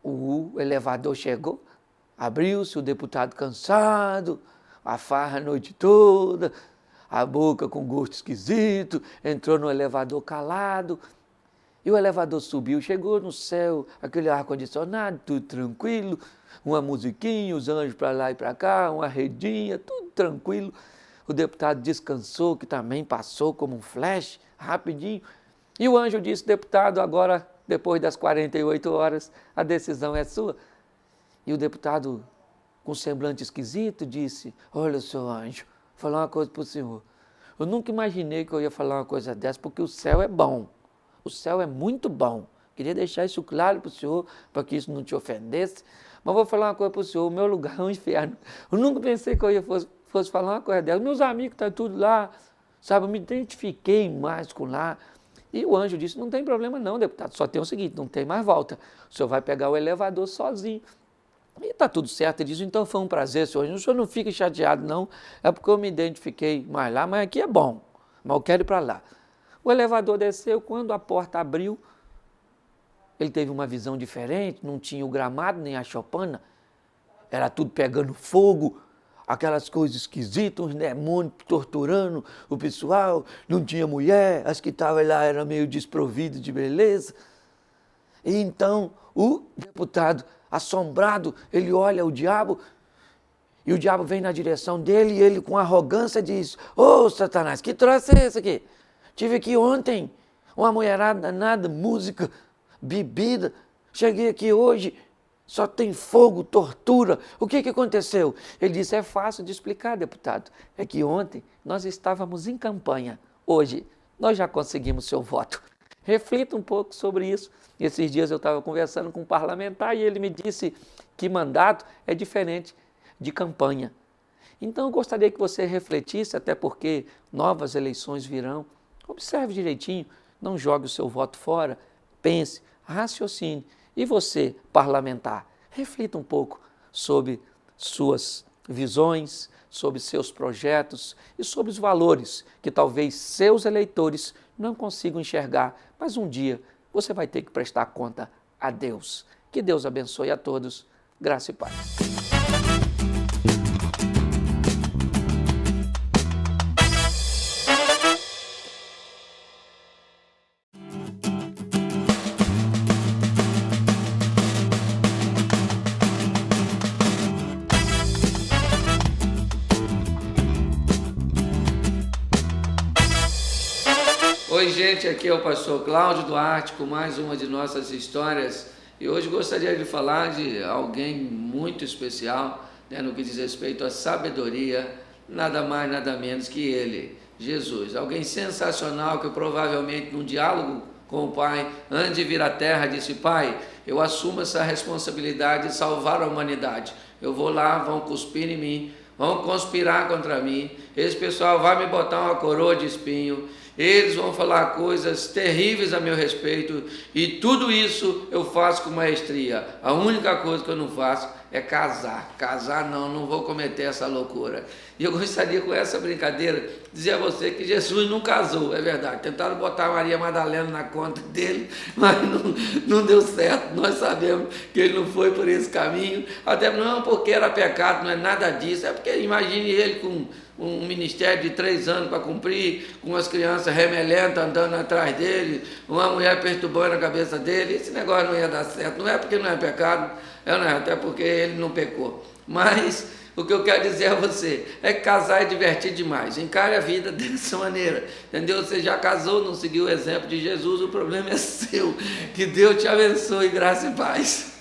O elevador chegou, abriu-se, o deputado cansado, a farra a noite toda, a boca com gosto esquisito, entrou no elevador calado. E o elevador subiu, chegou no céu, aquele ar-condicionado, tudo tranquilo, uma musiquinha, os anjos para lá e para cá, uma redinha, tudo tranquilo. O deputado descansou, que também passou como um flash, rapidinho. E o anjo disse, deputado, agora, depois das 48 horas, a decisão é sua. E o deputado, com semblante esquisito, disse, olha, seu anjo, vou falar uma coisa para o senhor. Eu nunca imaginei que eu ia falar uma coisa dessa, porque o céu é bom. O céu é muito bom. Queria deixar isso claro para o senhor, para que isso não te ofendesse. Mas vou falar uma coisa para o senhor, o meu lugar é um inferno. Eu nunca pensei que eu ia fosse falar uma coisa dela. Meus amigos estão tudo lá, sabe, eu me identifiquei mais com lá. E o anjo disse, não tem problema não, deputado, só tem o seguinte, não tem mais volta. O senhor vai pegar o elevador sozinho. E está tudo certo, ele disse, então foi um prazer, senhor. O senhor não fique chateado não, é porque eu me identifiquei mais lá, mas aqui é bom, mas eu quero ir para lá. O elevador desceu, quando a porta abriu, ele teve uma visão diferente, não tinha o gramado nem a chopana, era tudo pegando fogo, aquelas coisas esquisitas, uns demônios torturando o pessoal, não tinha mulher, as que estavam lá eram meio desprovidas de beleza. E então o deputado, assombrado, ele olha o diabo, e o diabo vem na direção dele, e ele com arrogância diz, ô Satanás, que troço é esse aqui? Tive aqui ontem, uma mulherada danada, música, bebida, cheguei aqui hoje, só tem fogo, tortura. O que aconteceu? Ele disse, é fácil de explicar, deputado. É que ontem nós estávamos em campanha. Hoje nós já conseguimos seu voto. Reflita um pouco sobre isso. Esses dias eu estava conversando com um parlamentar e ele me disse que mandato é diferente de campanha. Então eu gostaria que você refletisse, até porque novas eleições virão. Observe direitinho, não jogue o seu voto fora, pense, raciocine. E você, parlamentar, reflita um pouco sobre suas visões, sobre seus projetos e sobre os valores que talvez seus eleitores não consigam enxergar, mas um dia você vai ter que prestar conta a Deus. Que Deus abençoe a todos. Graça e paz. Oi gente, aqui é o pastor Cláudio Duarte com mais uma de nossas histórias e hoje gostaria de falar de alguém muito especial, né, no que diz respeito à sabedoria, nada mais nada menos que ele, Jesus, alguém sensacional que provavelmente num diálogo com o Pai, antes de vir à terra, disse, Pai, eu assumo essa responsabilidade de salvar a humanidade, eu vou lá, vão cuspir em mim, vão conspirar contra mim, esse pessoal vai me botar uma coroa de espinho, eles vão falar coisas terríveis a meu respeito e tudo isso eu faço com maestria. A única coisa que eu não faço é casar. Casar não vou cometer essa loucura. E eu gostaria com essa brincadeira dizer a você que Jesus não casou, é verdade. Tentaram botar Maria Madalena na conta dele, mas não deu certo. Nós sabemos que ele não foi por esse caminho, até não porque era pecado, não é nada disso, é porque imagine ele com um ministério de 3 anos para cumprir, com as crianças remelentas andando atrás dele, uma mulher perturbando a cabeça dele, esse negócio não ia dar certo, não é porque não é pecado, até porque ele não pecou, mas O que eu quero dizer a você é que casar é divertido demais. Encare a vida dessa maneira, entendeu? Você já casou, não seguiu o exemplo de Jesus, o problema é seu. Que Deus te abençoe, graça e paz.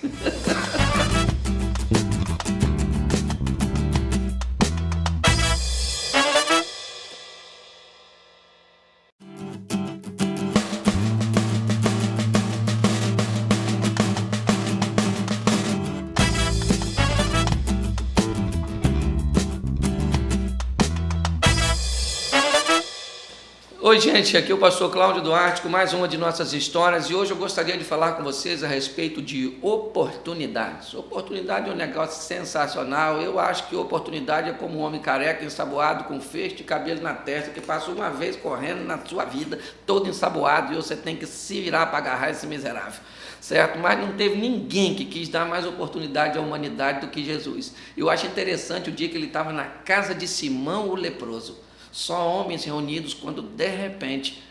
Oi gente, aqui é o pastor Cláudio Duarte com mais uma de nossas histórias e hoje eu gostaria de falar com vocês a respeito de oportunidades. Oportunidade é um negócio sensacional. Eu acho que oportunidade é como um homem careca ensaboado com feixe de cabelo na testa que passa uma vez correndo na sua vida todo ensaboado e você tem que se virar para agarrar esse miserável, certo? Mas não teve ninguém que quis dar mais oportunidade à humanidade do que Jesus. Eu acho interessante o dia que ele estava na casa de Simão o leproso. Só homens reunidos quando de repente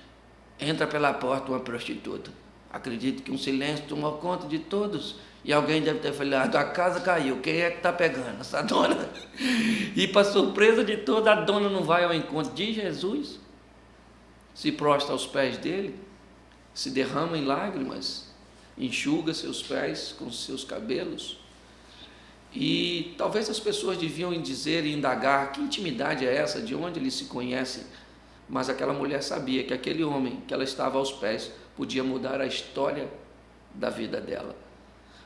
entra pela porta uma prostituta. Acredito que um silêncio tomou conta de todos e alguém deve ter falado: a casa caiu, quem é que está pegando essa dona? E para surpresa de toda, a dona não vai ao encontro de Jesus, se prostra aos pés dele, se derrama em lágrimas, enxuga seus pés com seus cabelos. E talvez as pessoas deviam dizer e indagar: que intimidade é essa, de onde eles se conhecem? Mas aquela mulher sabia que aquele homem que ela estava aos pés podia mudar a história da vida dela.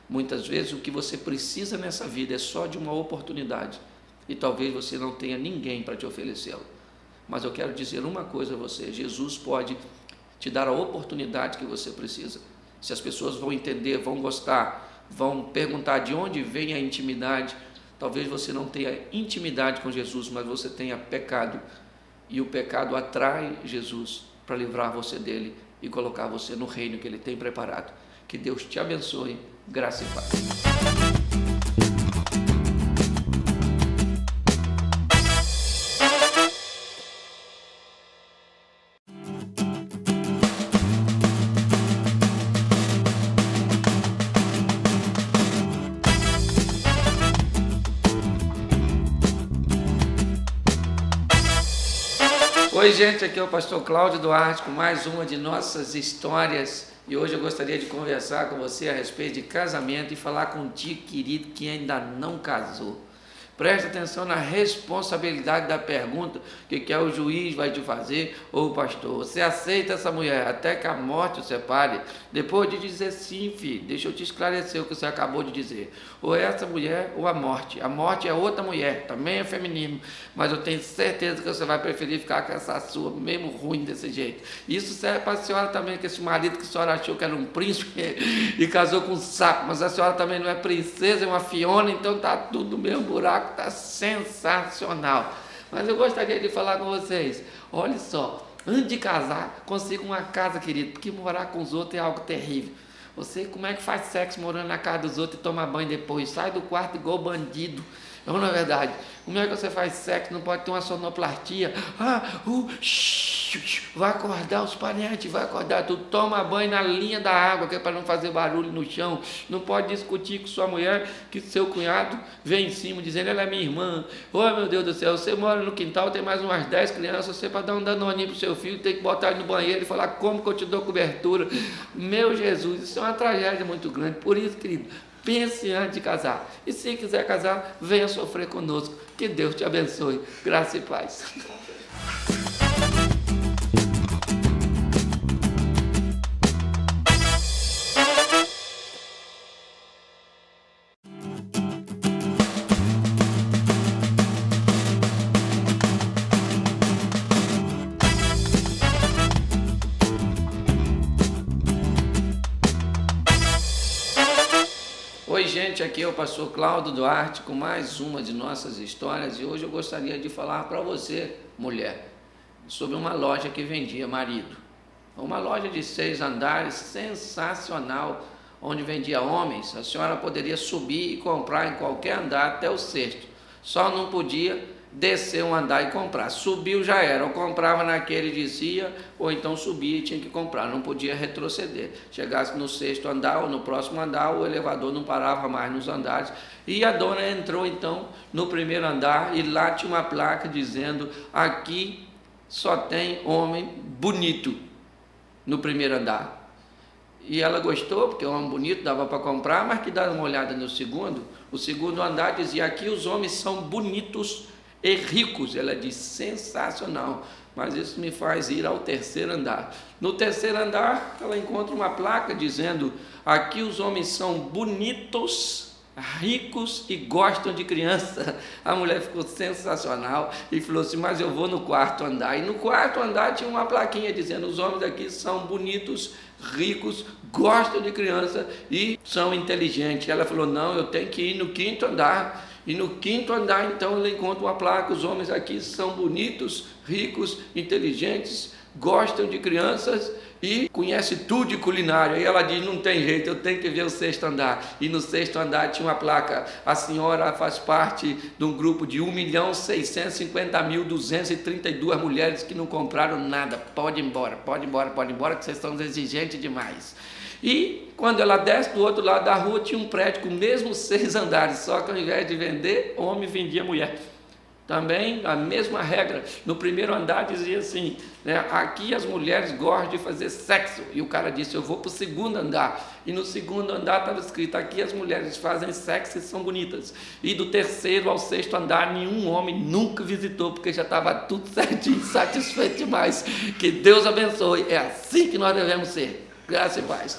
Muitas vezes o que você precisa nessa vida é só de uma oportunidade e talvez você não tenha ninguém para te oferecê-la. Mas eu quero dizer uma coisa a você: Jesus pode te dar a oportunidade que você precisa. Se as pessoas vão entender, vão gostar, vão perguntar de onde vem a intimidade. Talvez você não tenha intimidade com Jesus, mas você tenha pecado, e o pecado atrai Jesus para livrar você dele e colocar você no reino que ele tem preparado. Que Deus te abençoe, graça e paz. Oi gente, aqui é o pastor Cláudio Duarte com mais uma de nossas histórias e hoje eu gostaria de conversar com você a respeito de casamento e falar contigo, querido, que ainda não casou. Preste atenção na responsabilidade da pergunta que o juiz vai te fazer ou o pastor. Você aceita essa mulher até que a morte o separe? Depois de dizer sim, filho, deixa eu te esclarecer o que você acabou de dizer. Ou é essa mulher ou a morte. A morte é outra mulher, também é feminino, mas eu tenho certeza que você vai preferir ficar com essa sua, mesmo ruim desse jeito. Isso serve para a senhora também, que esse marido que a senhora achou que era um príncipe e casou com um sapo, mas a senhora também não é princesa, é uma Fiona, então tá tudo no mesmo buraco. Está sensacional. Mas eu gostaria de falar com vocês: olha só, antes de casar, consiga uma casa, querido, porque morar com os outros é algo terrível. Você, como é que faz sexo morando na casa dos outros e toma banho depois? Sai do quarto igual bandido. Não é verdade? Como é que você faz sexo? Não pode ter uma sonoplastia. Vai acordar os parentes, vai acordar tudo. Toma banho na linha da água, que é para não fazer barulho no chão. Não pode discutir com sua mulher, que seu cunhado vem em cima dizendo: ela é minha irmã. Oh meu Deus do céu, você mora no quintal, tem mais umas 10 crianças, você para dar um danoninho pro seu filho, tem que botar ele no banheiro e falar: como que eu te dou cobertura? Meu Jesus, isso é uma tragédia muito grande. Por isso, querido, pense antes de casar. E se quiser casar, venha sofrer conosco. Que Deus te abençoe. Graça e paz. Oi gente, aqui é o pastor Cláudio Duarte com mais uma de nossas histórias e hoje eu gostaria de falar para você, mulher, sobre uma loja que vendia marido. Uma loja de 6 andares, sensacional, onde vendia homens. A senhora poderia subir e comprar em qualquer andar até o sexto. Só não podia descer um andar e comprar. Subiu já era, ou comprava naquele descia, ou então subia e tinha que comprar, não podia retroceder. Chegasse no sexto andar ou no próximo andar, o elevador não parava mais nos andares. E a dona entrou então no primeiro andar e lá tinha uma placa dizendo: aqui só tem homem bonito no primeiro andar. E ela gostou, porque é um homem bonito, dava para comprar, mas que dá uma olhada no segundo. O segundo andar dizia: aqui os homens são bonitos e ricos. Ela disse: sensacional, mas isso me faz ir ao terceiro andar. No terceiro andar, ela encontra uma placa dizendo: aqui os homens são bonitos, ricos e gostam de criança. A mulher ficou sensacional e falou assim: mas eu vou no quarto andar. E no quarto andar tinha uma plaquinha dizendo: os homens aqui são bonitos, ricos, gostam de criança e são inteligentes. Ela falou: não, eu tenho que ir no quinto andar. E no quinto andar, então, ela encontra uma placa: os homens aqui são bonitos, ricos, inteligentes, gostam de crianças e conhece tudo de culinária. E ela diz: não tem jeito, eu tenho que ver o sexto andar. E no sexto andar tinha uma placa: a senhora faz parte de um grupo de 1.650.232 mulheres que não compraram nada. Pode ir embora, pode ir embora, pode ir embora, que vocês estão exigentes demais. E quando ela desce do outro lado da rua, tinha um prédio com mesmo 6 andares, só que ao invés de vender, homem vendia mulher. Também a mesma regra. No primeiro andar dizia assim, né, aqui as mulheres gostam de fazer sexo. E o cara disse: eu vou para o segundo andar. E no segundo andar estava escrito: aqui as mulheres fazem sexo e são bonitas. E do terceiro ao sexto andar nenhum homem nunca visitou, porque já estava tudo certinho, satisfeito demais. Que Deus abençoe. É assim que nós devemos ser. Graça e paz.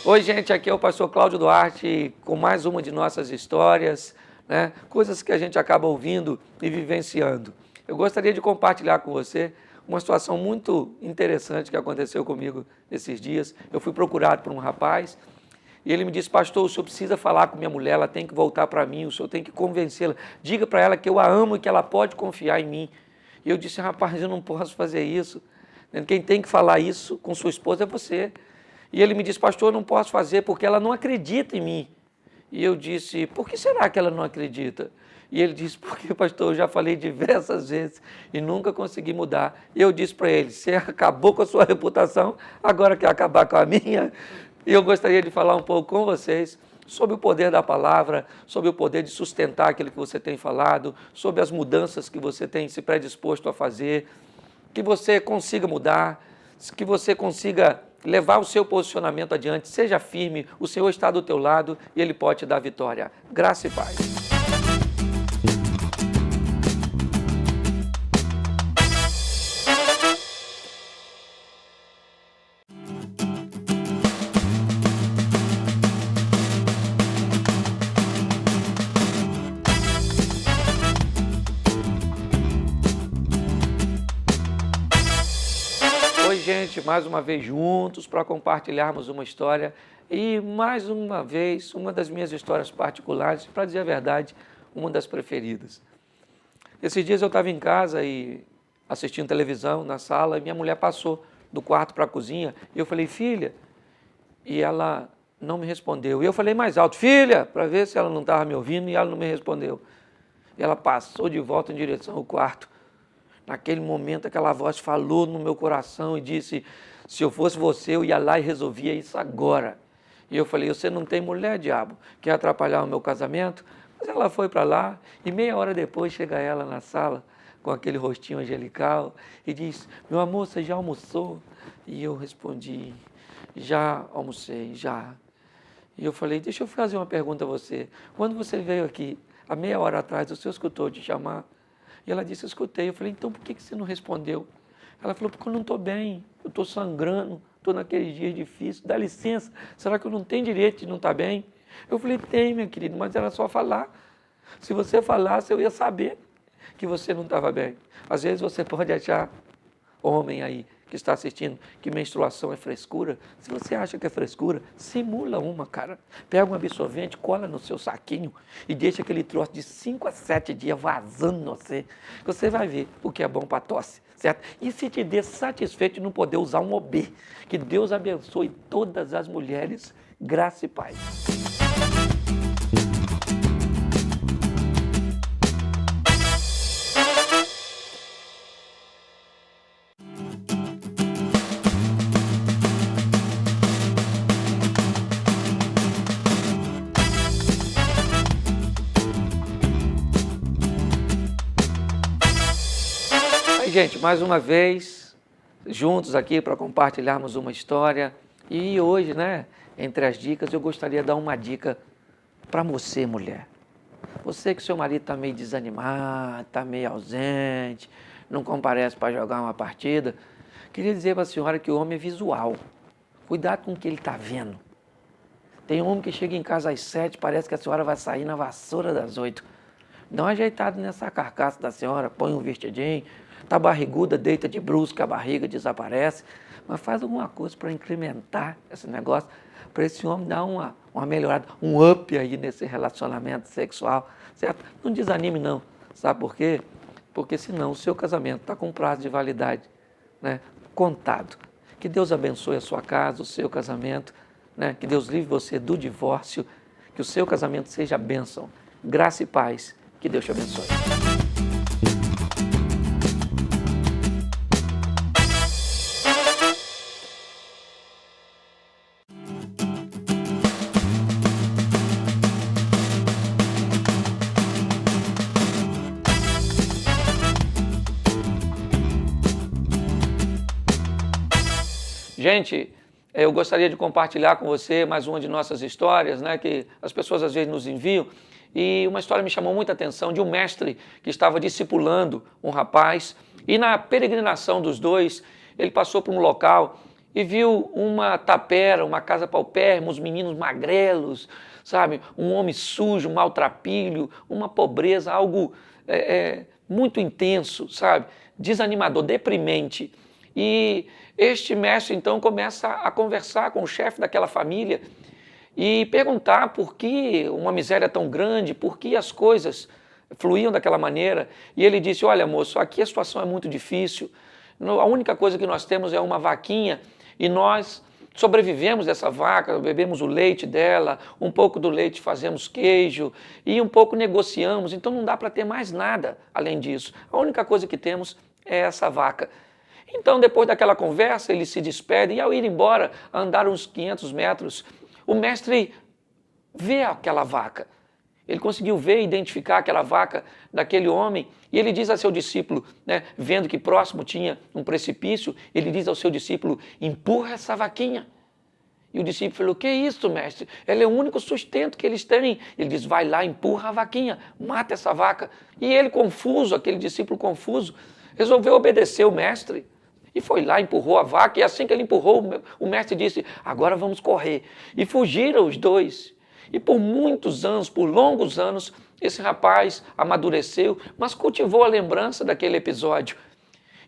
Oi, gente, aqui é o pastor Cláudio Duarte com mais uma de nossas histórias, né? Coisas que a gente acaba ouvindo e vivenciando. Eu gostaria de compartilhar com você uma situação muito interessante que aconteceu comigo esses dias. Eu fui procurado por um rapaz e ele me disse: pastor, o senhor precisa falar com minha mulher, ela tem que voltar para mim, o senhor tem que convencê-la, diga para ela que eu a amo e que ela pode confiar em mim. E eu disse: rapaz, eu não posso fazer isso. Quem tem que falar isso com sua esposa é você. E ele me disse: pastor, eu não posso fazer porque ela não acredita em mim. E eu disse: por que será que ela não acredita? E ele disse: porque, pastor, eu já falei diversas vezes e nunca consegui mudar. E eu disse para ele: você acabou com a sua reputação, agora quer acabar com a minha? E eu gostaria de falar um pouco com vocês sobre o poder da palavra, sobre o poder de sustentar aquilo que você tem falado, sobre as mudanças que você tem se predisposto a fazer, que você consiga mudar, que você consiga levar o seu posicionamento adiante. Seja firme, o Senhor está do teu lado e Ele pode te dar vitória. Graça e paz. Oi, gente, mais uma vez juntos para compartilharmos uma história e mais uma vez uma das minhas histórias particulares, para dizer a verdade, uma das preferidas. Esses dias eu estava em casa e assistindo televisão na sala e minha mulher passou do quarto para a cozinha e eu falei: filha, e ela não me respondeu. E eu falei mais alto: filha, para ver se ela não estava me ouvindo, e ela não me respondeu. E ela passou de volta em direção ao quarto. Naquele momento, aquela voz falou no meu coração e disse: se eu fosse você, eu ia lá e resolvia isso agora. E eu falei: você não tem mulher, diabo? Quer atrapalhar o meu casamento? Mas ela foi para lá e meia hora depois chega ela na sala com aquele rostinho angelical e diz: meu amor, você já almoçou? E eu respondi: já almocei, já. E eu falei: deixa eu fazer uma pergunta a você. Quando você veio aqui, há meia hora atrás, o senhor escutou te chamar? E ela disse: eu escutei. Eu falei: então por que você não respondeu? Ela falou: porque eu não estou bem, eu estou sangrando, estou naqueles dias difíceis, dá licença, será que eu não tenho direito de não estar bem? Eu falei: tem, minha querida, mas era só falar. Se você falasse, eu ia saber que você não estava bem. Às vezes você pode achar homem aí que está assistindo que menstruação é frescura, se você acha que é frescura, simula uma, cara. Pega um absorvente, cola no seu saquinho e deixa aquele troço de 5 a 7 dias vazando no você. Você vai ver o que é bom para tosse, certo? E se te der satisfeito de não poder usar um OB. Que Deus abençoe todas as mulheres, graça e paz. Gente, mais uma vez, juntos aqui para compartilharmos uma história. E hoje, né, entre as dicas, eu gostaria de dar uma dica para você, mulher. Você que seu marido está meio desanimado, está meio ausente, não comparece para jogar uma partida. Queria dizer para a senhora que o homem é visual. Cuidado com o que ele está vendo. Tem homem que chega em casa às 7, parece que a senhora vai sair na vassoura das 8. Dá uma ajeitada nessa carcaça da senhora, põe um vestidinho. Está barriguda, deita de bruços que a barriga desaparece, mas faz alguma coisa para incrementar esse negócio, para esse homem dar uma melhorada, um up aí nesse relacionamento sexual, certo? Não desanime não, sabe por quê? Porque senão o seu casamento está com prazo de validade, né, contado. Que Deus abençoe a sua casa, o seu casamento, né, que Deus livre você do divórcio, que o seu casamento seja bênção, graça e paz, que Deus te abençoe. Gente, eu gostaria de compartilhar com você mais uma de nossas histórias, né, que as pessoas às vezes nos enviam. E uma história me chamou muita atenção de um mestre que estava discipulando um rapaz. E na peregrinação dos dois, ele passou por um local e viu uma tapera, uma casa paupérrima, uns meninos magrelos, sabe? Um homem sujo, maltrapilho, uma pobreza, algo muito intenso, sabe? Desanimador, deprimente. E este mestre, então, começa a conversar com o chefe daquela família e perguntar por que uma miséria tão grande, por que as coisas fluíam daquela maneira. E ele disse, olha, moço, aqui a situação é muito difícil, a única coisa que nós temos é uma vaquinha e nós sobrevivemos dessa vaca, bebemos o leite dela, um pouco do leite fazemos queijo e um pouco negociamos, então não dá para ter mais nada além disso. A única coisa que temos é essa vaca. Então, depois daquela conversa, eles se despedem e ao ir embora, andar uns 500 metros, o mestre vê aquela vaca. Ele conseguiu ver e identificar aquela vaca daquele homem e ele diz a seu discípulo, né, vendo que próximo tinha um precipício, ele diz ao seu discípulo, empurra essa vaquinha. E o discípulo falou, que é isso, mestre? Ela é o único sustento que eles têm. Ele diz, vai lá, empurra a vaquinha, mata essa vaca. E ele confuso, aquele discípulo confuso, resolveu obedecer o mestre. E foi lá, empurrou a vaca, e assim que ele empurrou, o mestre disse, agora vamos correr. E fugiram os dois. E por muitos anos, por longos anos, esse rapaz amadureceu, mas cultivou a lembrança daquele episódio.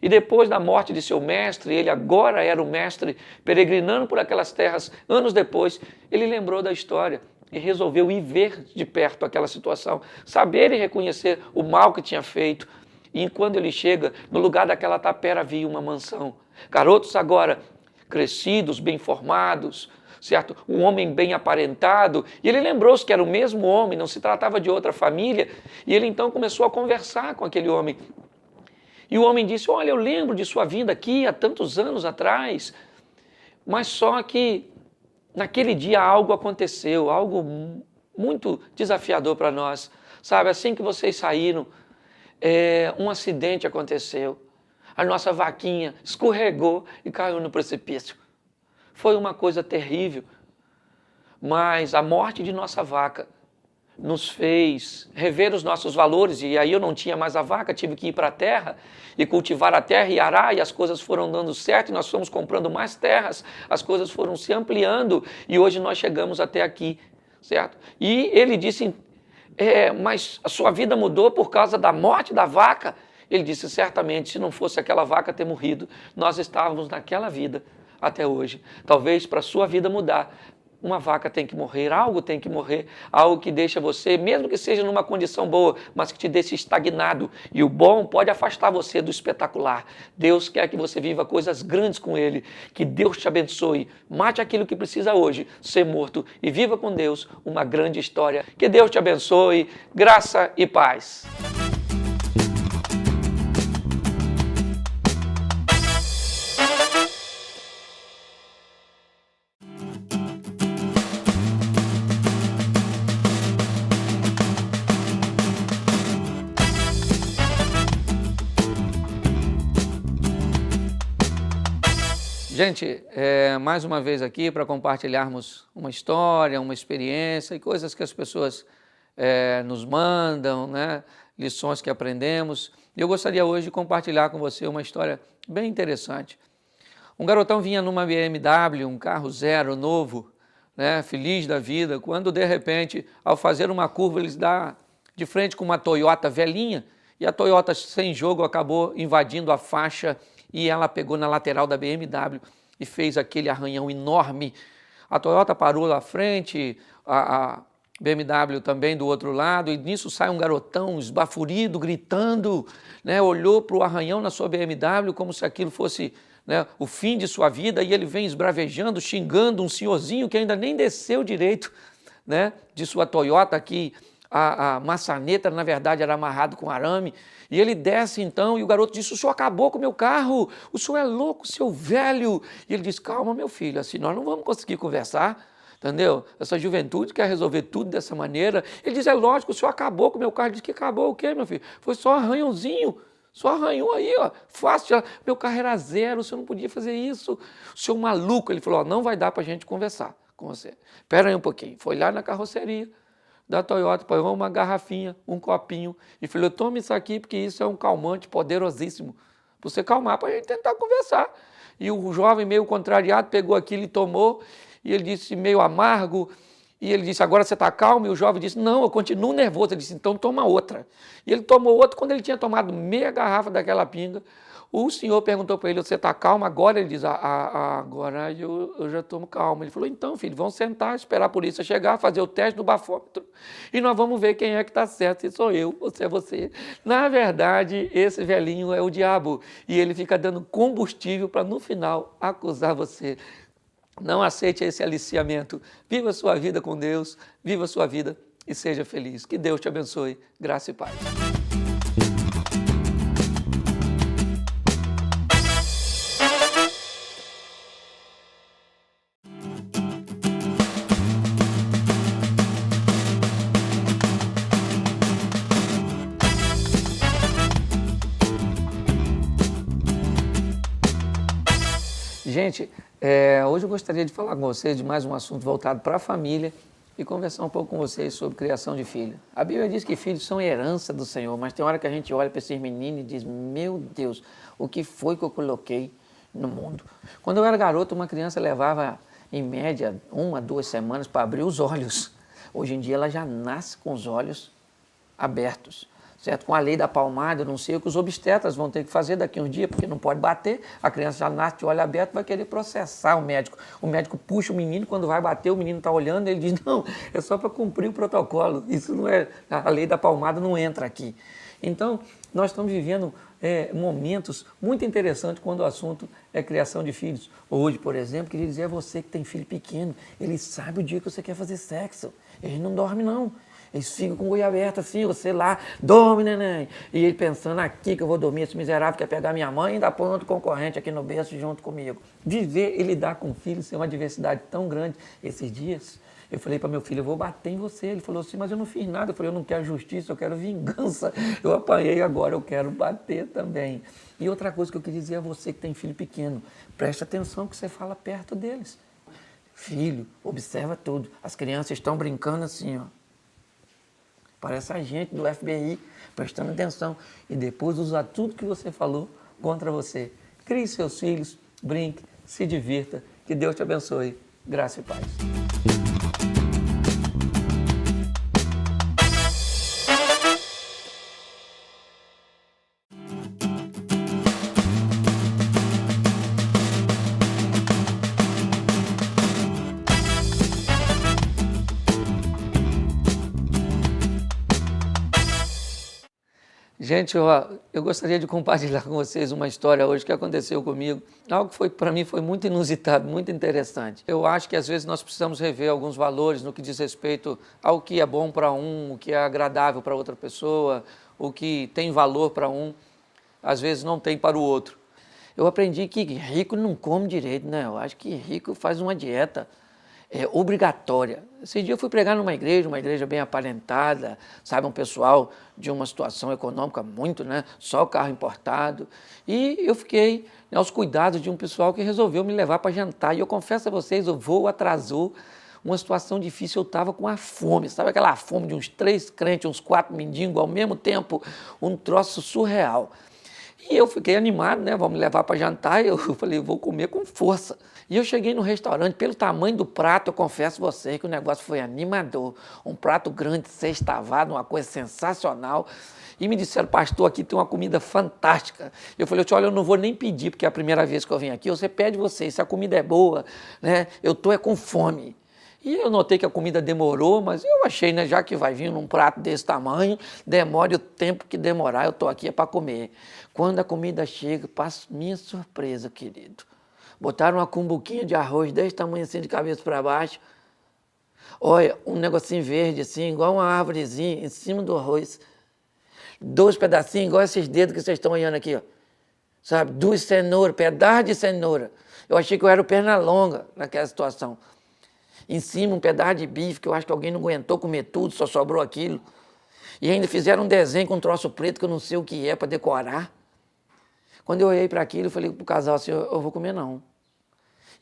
E depois da morte de seu mestre, ele agora era o mestre, peregrinando por aquelas terras, anos depois, ele lembrou da história e resolveu ir ver de perto aquela situação, saber e reconhecer o mal que tinha feito. E quando ele chega, no lugar daquela tapera havia uma mansão. Garotos agora crescidos, bem formados, certo? Um homem bem aparentado. E ele lembrou-se que era o mesmo homem, não se tratava de outra família. E ele então começou a conversar com aquele homem. E o homem disse, olha, eu lembro de sua vinda aqui há tantos anos atrás. Mas só que naquele dia algo aconteceu, algo muito desafiador para nós. Sabe, assim que vocês saíram, um acidente aconteceu, a nossa vaquinha escorregou e caiu no precipício. Foi uma coisa terrível, mas a morte de nossa vaca nos fez rever os nossos valores, e aí eu não tinha mais a vaca, tive que ir para a terra e cultivar a terra e arar, e as coisas foram dando certo, e nós fomos comprando mais terras, as coisas foram se ampliando, e hoje nós chegamos até aqui, certo? E ele disse, mas a sua vida mudou por causa da morte da vaca? Ele disse, certamente, se não fosse aquela vaca ter morrido, nós estávamos naquela vida até hoje. Talvez para a sua vida mudar, uma vaca tem que morrer, algo tem que morrer, algo que deixa você, mesmo que seja numa condição boa, mas que te deixe estagnado. E o bom pode afastar você do espetacular. Deus quer que você viva coisas grandes com Ele. Que Deus te abençoe. Mate aquilo que precisa hoje ser morto e viva com Deus uma grande história. Que Deus te abençoe. Graça e paz. Gente, mais uma vez aqui para compartilharmos uma história, uma experiência e coisas que as pessoas nos mandam, né? Lições que aprendemos. E eu gostaria hoje de compartilhar com você uma história bem interessante. Um garotão vinha numa BMW, um carro zero, novo, né? Feliz da vida, quando de repente, ao fazer uma curva, ele dá de frente com uma Toyota velhinha e a Toyota sem jogo acabou invadindo a faixa e ela pegou na lateral da BMW e fez aquele arranhão enorme. A Toyota parou lá à frente, a BMW também do outro lado, e nisso sai um garotão esbaforido, gritando, né, olhou para o arranhão na sua BMW como se aquilo fosse, né, o fim de sua vida, e ele vem esbravejando, xingando um senhorzinho que ainda nem desceu direito, né, de sua Toyota, que a maçaneta, na verdade, era amarrado com arame, e ele desce então, e o garoto disse, o senhor acabou com o meu carro, o senhor é louco, seu velho. E ele disse, calma, meu filho, assim nós não vamos conseguir conversar, entendeu? Essa juventude quer resolver tudo dessa maneira. Ele diz, é lógico, o senhor acabou com o meu carro. Ele disse, que acabou o quê, meu filho? Foi só um arranhãozinho, só arranhou aí, ó, fácil, meu carro era zero, o senhor não podia fazer isso. O senhor maluco, ele falou, ó, não vai dar para a gente conversar com você. Espera aí um pouquinho. Foi lá na carroceria da Toyota, pegou uma garrafinha, um copinho e falou, tome isso aqui porque isso é um calmante poderosíssimo. Para você calmar, para a gente tentar conversar. E o jovem meio contrariado pegou aquilo e tomou, e ele disse meio amargo, e ele disse, agora você está calmo? E o jovem disse, não, eu continuo nervoso. Ele disse, então toma outra. E ele tomou outra, quando ele tinha tomado meia garrafa daquela pinga, o senhor perguntou para ele, você está calmo agora? Ele diz, agora eu já estou calmo. Ele falou, então filho, vamos sentar, esperar a polícia chegar, fazer o teste do bafômetro e nós vamos ver quem é que está certo, se sou eu ou se é você. Na verdade, esse velhinho é o diabo e ele fica dando combustível para no final acusar você. Não aceite esse aliciamento. Viva a sua vida com Deus, viva a sua vida e seja feliz. Que Deus te abençoe. Graça e paz. Gente, hoje eu gostaria de falar com vocês de mais um assunto voltado para a família e conversar um pouco com vocês sobre criação de filho. A Bíblia diz que filhos são herança do Senhor, mas tem hora que a gente olha para esses meninos e diz, meu Deus, o que foi que eu coloquei no mundo? Quando eu era garoto, uma criança levava, em média, 1 a 2 semanas para abrir os olhos. Hoje em dia ela já nasce com os olhos abertos. Certo? Com a lei da palmada, eu não sei o que os obstetras vão ter que fazer daqui a um dia, porque não pode bater, a criança já nasce de olho aberto, vai querer processar o médico. O médico puxa o menino, quando vai bater, o menino está olhando, ele diz, não, é só para cumprir o protocolo, isso não é, a lei da palmada não entra aqui. Então, nós estamos vivendo momentos muito interessantes quando o assunto é criação de filhos. Hoje, por exemplo, queria dizer a você que tem filho pequeno, ele sabe o dia que você quer fazer sexo, ele não dorme não. Eles ficam com o olho aberto assim, você lá, dorme, neném. E ele pensando, aqui que eu vou dormir, esse miserável quer pegar minha mãe e ainda põe outro concorrente aqui no berço junto comigo. Viver e lidar com filhos é uma diversidade tão grande. Esses dias, eu falei para meu filho, eu vou bater em você. Ele falou assim, mas eu não fiz nada. Eu falei, eu não quero justiça, eu quero vingança. Eu apanhei agora, eu quero bater também. E outra coisa que eu queria dizer a você que tem filho pequeno, preste atenção que você fala perto deles. Filho, observa tudo. As crianças estão brincando assim, ó. Parece a gente do FBI, prestando atenção. E depois usar tudo que você falou contra você. Crie seus filhos, brinque, se divirta. Que Deus te abençoe. Graça e paz. Gente, ó, eu gostaria de compartilhar com vocês uma história hoje que aconteceu comigo. Algo que foi para mim foi muito inusitado, muito interessante. Eu acho que às vezes nós precisamos rever alguns valores no que diz respeito ao que é bom para um, o que é agradável para outra pessoa, o que tem valor para um, às vezes não tem para o outro. Eu aprendi que rico não come direito, né? Eu acho que rico faz uma dieta obrigatória. Esse dia eu fui pregar numa igreja bem aparentada, sabe, um pessoal de uma situação econômica muito, né, só carro importado, e eu fiquei, né, aos cuidados de um pessoal que resolveu me levar para jantar, e eu confesso a vocês, o voo atrasou, uma situação difícil, eu estava com a fome, sabe aquela fome de uns 3 crentes, uns 4 mendigos ao mesmo tempo, um troço surreal. E eu fiquei animado, né? Vamos levar para jantar. E eu falei, vou comer com força. E eu cheguei no restaurante, pelo tamanho do prato, eu confesso a vocês que o negócio foi animador. Um prato grande, sextavado, uma coisa sensacional. E me disseram, pastor, aqui tem uma comida fantástica. Eu falei, olha, eu não vou nem pedir, porque é a primeira vez que eu venho aqui. Você pede você, se a comida é boa, né? Eu estou com fome. E eu notei que a comida demorou, mas eu achei, né, já que vai vir num prato desse tamanho, demore o tempo que demorar, eu estou aqui para comer. Quando a comida chega, passo minha surpresa, querido. Botaram uma cumbuquinha de arroz desse tamanho assim, de cabeça para baixo. Olha, um negocinho verde assim, igual uma árvorezinha, em cima do arroz. 2 pedacinhos, igual esses dedos que vocês estão olhando aqui, ó. Sabe, 2 cenouras, pedaço de cenoura. Eu achei que eu era o perna longa naquela situação. Em cima um pedaço de bife, que eu acho que alguém não aguentou comer tudo, só sobrou aquilo. E ainda fizeram um desenho com um troço preto que eu não sei o que é para decorar. Quando eu olhei para aquilo, eu falei pro casal assim, eu vou comer não.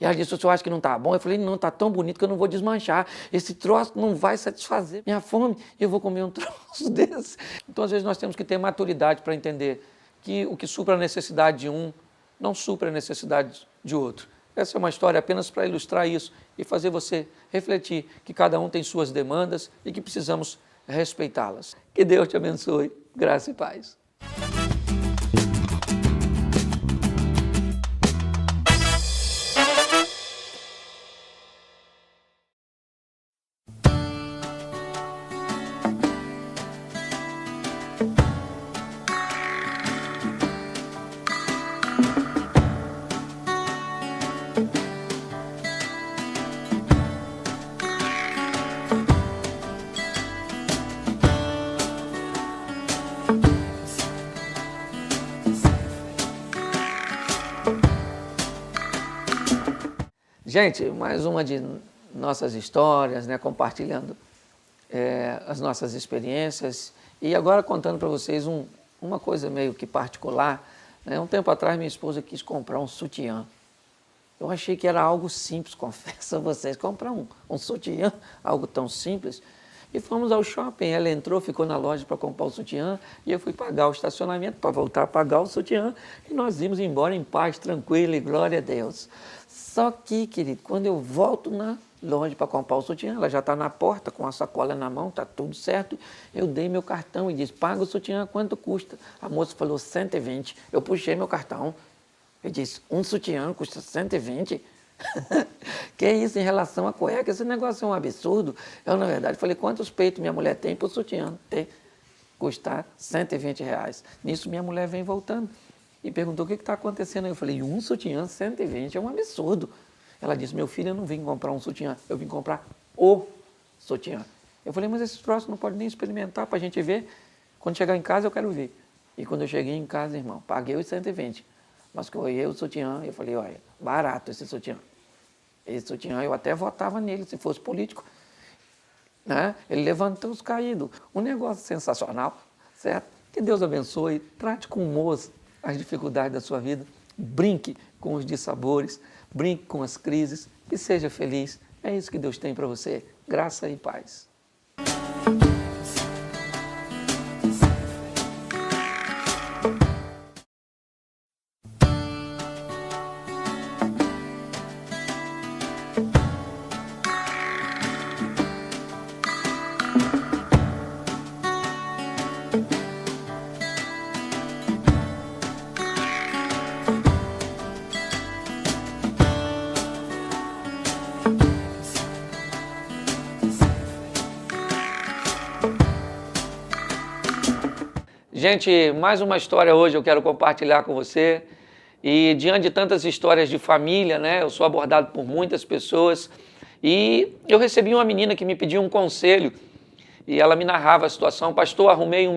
E ela disse, o senhor acha que não está bom? Eu falei, não, está tão bonito que eu não vou desmanchar. Esse troço não vai satisfazer minha fome, eu vou comer um troço desse. Então, às vezes, nós temos que ter maturidade para entender que o que supra a necessidade de um, não supra a necessidade de outro. Essa é uma história apenas para ilustrar isso e fazer você refletir que cada um tem suas demandas e que precisamos respeitá-las. Que Deus te abençoe. Graça e paz. Gente, mais uma de nossas histórias, né, compartilhando as nossas experiências e agora contando para vocês uma coisa meio que particular. Né? Um tempo atrás minha esposa quis comprar um sutiã. Eu achei que era algo simples, confesso a vocês, comprar um sutiã, algo tão simples. E fomos ao shopping, ela entrou, ficou na loja para comprar o sutiã e eu fui pagar o estacionamento para voltar a pagar o sutiã e nós íamos embora em paz, tranquilo e glória a Deus. Só que, querido, quando eu volto na loja para comprar o sutiã, ela já está na porta com a sacola na mão, está tudo certo. Eu dei meu cartão e disse, paga o sutiã, quanto custa? A moça falou 120. Eu puxei meu cartão. Eu disse, um sutiã custa 120? Que isso em relação à cueca? Esse negócio é um absurdo. Eu, na verdade, falei, quantos peitos minha mulher tem para o sutiã ter? Custar 120 reais. Nisso minha mulher vem voltando e perguntou o que está acontecendo. Eu falei, um sutiã 120 é um absurdo. Ela disse, meu filho, eu não vim comprar um sutiã, eu vim comprar o sutiã. Eu falei, mas esses troços não pode nem experimentar para a gente ver. Quando chegar em casa eu quero ver. E quando eu cheguei em casa, irmão, paguei os 120. Mas que eu olhei o sutiã, eu falei, olha, barato esse sutiã. Esse sutiã, eu até votava nele, se fosse político. Né? Ele levantou os caídos. Um negócio sensacional, certo? Que Deus abençoe, trate com humor as dificuldades da sua vida, brinque com os dissabores, brinque com as crises e seja feliz. É isso que Deus tem para você. Graça e paz. Gente, mais uma história hoje eu quero compartilhar com você. E diante de tantas histórias de família, né, eu sou abordado por muitas pessoas e eu recebi uma menina que me pediu um conselho e ela me narrava a situação. Pastor, arrumei um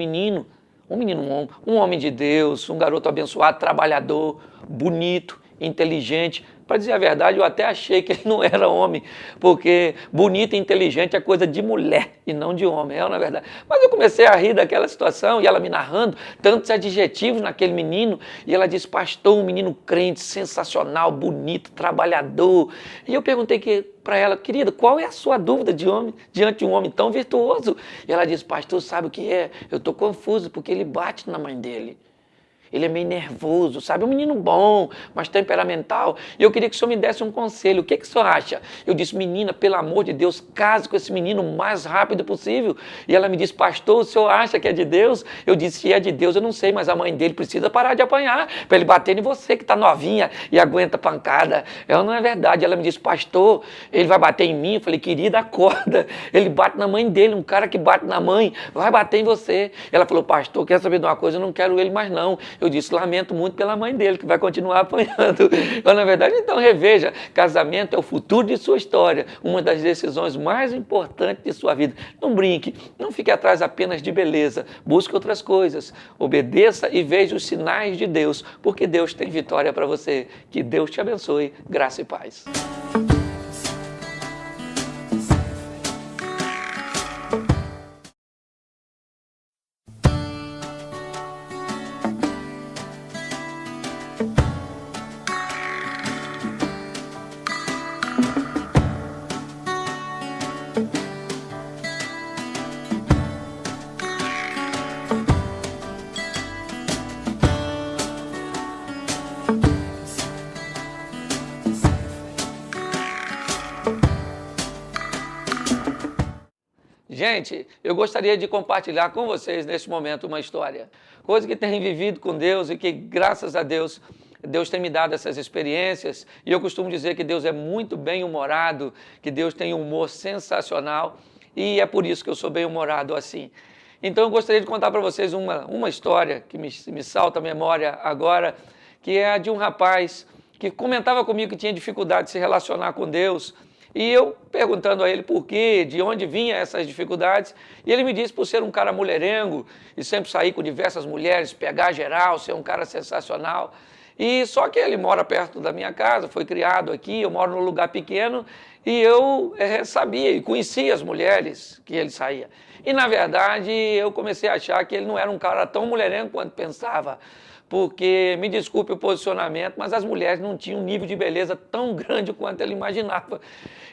homem de Deus, um garoto abençoado, trabalhador, bonito, inteligente. Para dizer a verdade, eu até achei que ele não era homem, porque bonito e inteligente é coisa de mulher e não de homem, na verdade. Mas eu comecei a rir daquela situação e ela me narrando tantos adjetivos naquele menino, e ela disse, pastor, um menino crente, sensacional, bonito, trabalhador. E eu perguntei para ela, querida, qual é a sua dúvida diante de um homem tão virtuoso? E ela disse, pastor, sabe o que é? Eu estou confuso porque ele bate na mãe dele. Ele é meio nervoso, sabe? Um menino bom, mas temperamental. E eu queria que o senhor me desse um conselho. O que o senhor acha? Eu disse, menina, pelo amor de Deus, case com esse menino o mais rápido possível. E ela me disse, pastor, o senhor acha que é de Deus? Eu disse, se é de Deus, eu não sei, mas a mãe dele precisa parar de apanhar, para ele bater em você, que está novinha e aguenta pancada. Ela não é verdade. Ela me disse, pastor, ele vai bater em mim? Eu falei, querida, acorda. Ele bate na mãe dele, um cara que bate na mãe, vai bater em você. Ela falou, pastor, quer saber de uma coisa? Eu não quero ele mais não. Eu disse, lamento muito pela mãe dele, que vai continuar apanhando. Então, na verdade, então reveja, casamento é o futuro de sua história, uma das decisões mais importantes de sua vida. Não brinque, não fique atrás apenas de beleza, busque outras coisas, obedeça e veja os sinais de Deus, porque Deus tem vitória para você. Que Deus te abençoe, graça e paz. Gente, eu gostaria de compartilhar com vocês neste momento uma história. Coisa que tenho vivido com Deus e que, graças a Deus, Deus tem me dado essas experiências. E eu costumo dizer que Deus é muito bem-humorado, que Deus tem um humor sensacional. E é por isso que eu sou bem-humorado assim. Então eu gostaria de contar para vocês uma história que me salta à memória agora, que é a de um rapaz que comentava comigo que tinha dificuldade de se relacionar com Deus. E eu perguntando a ele por quê, de onde vinham essas dificuldades, e ele me disse por ser um cara mulherengo e sempre sair com diversas mulheres, pegar geral, ser um cara sensacional. E só que ele mora perto da minha casa, foi criado aqui, eu moro num lugar pequeno, e eu sabia e conhecia as mulheres que ele saía. E na verdade eu comecei a achar que ele não era um cara tão mulherengo quanto pensava. Porque, me desculpe o posicionamento, mas as mulheres não tinham um nível de beleza tão grande quanto ele imaginava.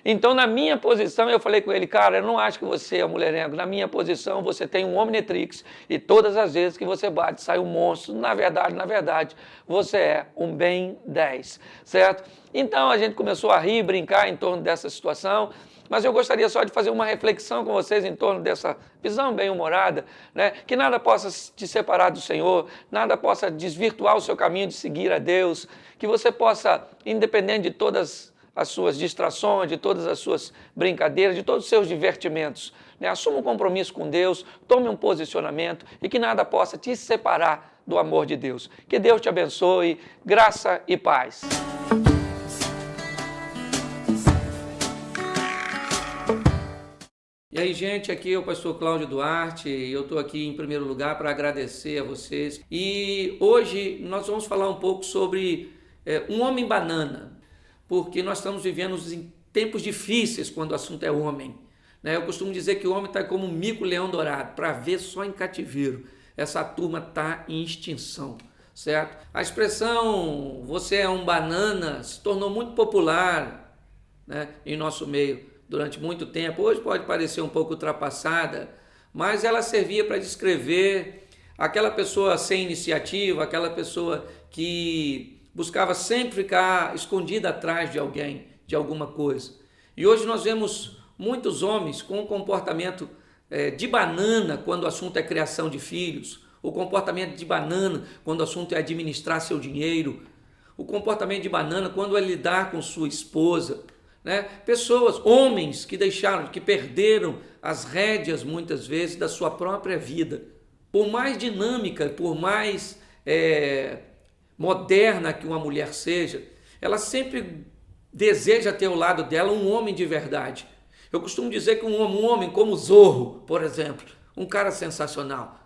Então, na minha posição, eu falei com ele, cara, eu não acho que você é um mulherengo. Na minha posição, você tem um omnitrix e todas as vezes que você bate, sai um monstro. Na verdade, você é um bem 10, certo? Então, a gente começou a rir, brincar em torno dessa situação. Mas eu gostaria só de fazer uma reflexão com vocês em torno dessa visão bem-humorada, né? Que nada possa te separar do Senhor, nada possa desvirtuar o seu caminho de seguir a Deus, que você possa, independente de todas as suas distrações, de todas as suas brincadeiras, de todos os seus divertimentos, né? Assuma um compromisso com Deus, tome um posicionamento e que nada possa te separar do amor de Deus. Que Deus te abençoe, graça e paz. E aí, gente, aqui é o pastor Cláudio Duarte e eu estou aqui em primeiro lugar para agradecer a vocês. E hoje nós vamos falar um pouco sobre um homem banana, porque nós estamos vivendo em tempos difíceis quando o assunto é homem, né? Eu costumo dizer que o homem está como um mico-leão dourado, para ver só em cativeiro. Essa turma está em extinção, certo? A expressão "você é um banana" se tornou muito popular, né, em nosso meio durante muito tempo. Hoje pode parecer um pouco ultrapassada, mas ela servia para descrever aquela pessoa sem iniciativa, aquela pessoa que buscava sempre ficar escondida atrás de alguém, de alguma coisa. E hoje nós vemos muitos homens com um comportamento de banana quando o assunto é criação de filhos, o comportamento de banana quando o assunto é administrar seu dinheiro, o comportamento de banana quando é lidar com sua esposa, né? Pessoas, homens que perderam as rédeas muitas vezes da sua própria vida por mais dinâmica, por mais moderna que uma mulher seja, ela sempre deseja ter ao lado dela um homem de verdade. Eu costumo dizer que um homem como Zorro, por exemplo, um cara sensacional,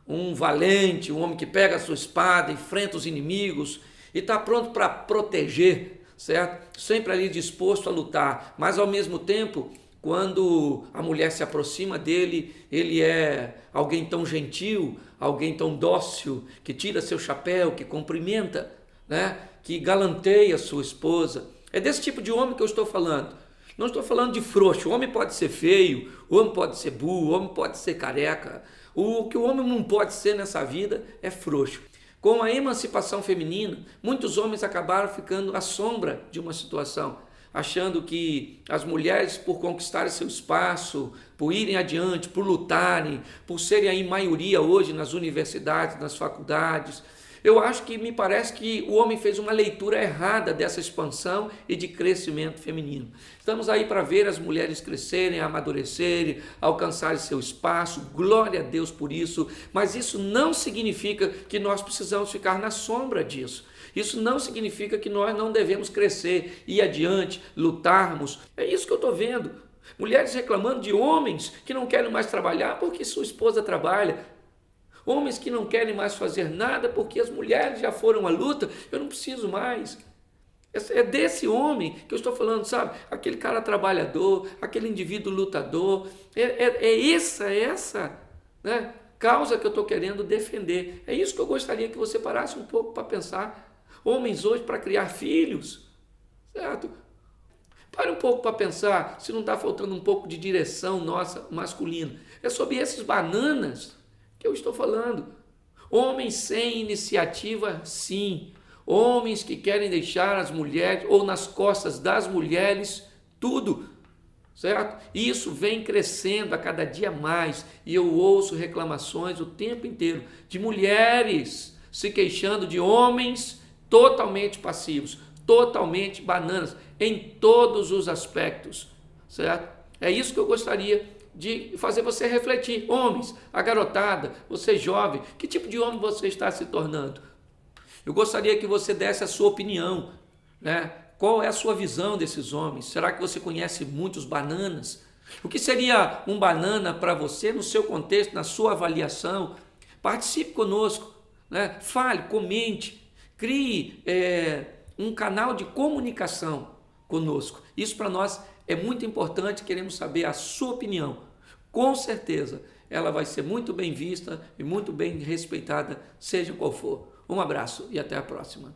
um valente, um homem que pega a sua espada, enfrenta os inimigos e está pronto para proteger, certo? Sempre ali disposto a lutar, mas ao mesmo tempo, quando a mulher se aproxima dele, ele é alguém tão gentil, alguém tão dócil, que tira seu chapéu, que cumprimenta, né? Que galanteia sua esposa. É desse tipo de homem que eu estou falando. Não estou falando de frouxo. O homem pode ser feio, o homem pode ser burro, o homem pode ser careca. O que o homem não pode ser nessa vida é frouxo. Com a emancipação feminina, muitos homens acabaram ficando à sombra de uma situação, achando que as mulheres, por conquistarem seu espaço, por irem adiante, por lutarem, por serem aí maioria hoje nas universidades, nas faculdades, eu acho que me parece que o homem fez uma leitura errada dessa expansão e de crescimento feminino. Estamos aí para ver as mulheres crescerem, amadurecerem, alcançarem seu espaço, glória a Deus por isso, mas isso não significa que nós precisamos ficar na sombra disso. Isso não significa que nós não devemos crescer, ir adiante, lutarmos. É isso que eu estou vendo. Mulheres reclamando de homens que não querem mais trabalhar porque sua esposa trabalha. Homens que não querem mais fazer nada porque as mulheres já foram à luta, eu não preciso mais. É desse homem que eu estou falando, sabe? Aquele cara trabalhador, aquele indivíduo lutador. Essa né, causa que eu estou querendo defender. É isso que eu gostaria que você parasse um pouco para pensar. Homens hoje para criar filhos, certo? Pare um pouco para pensar se não está faltando um pouco de direção nossa masculina. É sobre esses bananas que eu estou falando. Homens sem iniciativa, sim. Homens que querem deixar as mulheres, ou nas costas das mulheres, tudo, certo? E isso vem crescendo a cada dia mais, e eu ouço reclamações o tempo inteiro de mulheres se queixando de homens totalmente passivos, totalmente bananas, em todos os aspectos, certo? É isso que eu gostaria de fazer você refletir. Homens, a garotada, você jovem, que tipo de homem você está se tornando? Eu gostaria que você desse a sua opinião, né? Qual é a sua visão desses homens? Será que você conhece muitos bananas? O que seria um banana para você no seu contexto, na sua avaliação? Participe conosco, né? Fale, comente, crie um canal de comunicação conosco. Isso para nós é muito importante, queremos saber a sua opinião. Com certeza, ela vai ser muito bem vista e muito bem respeitada, seja qual for. Um abraço e até a próxima.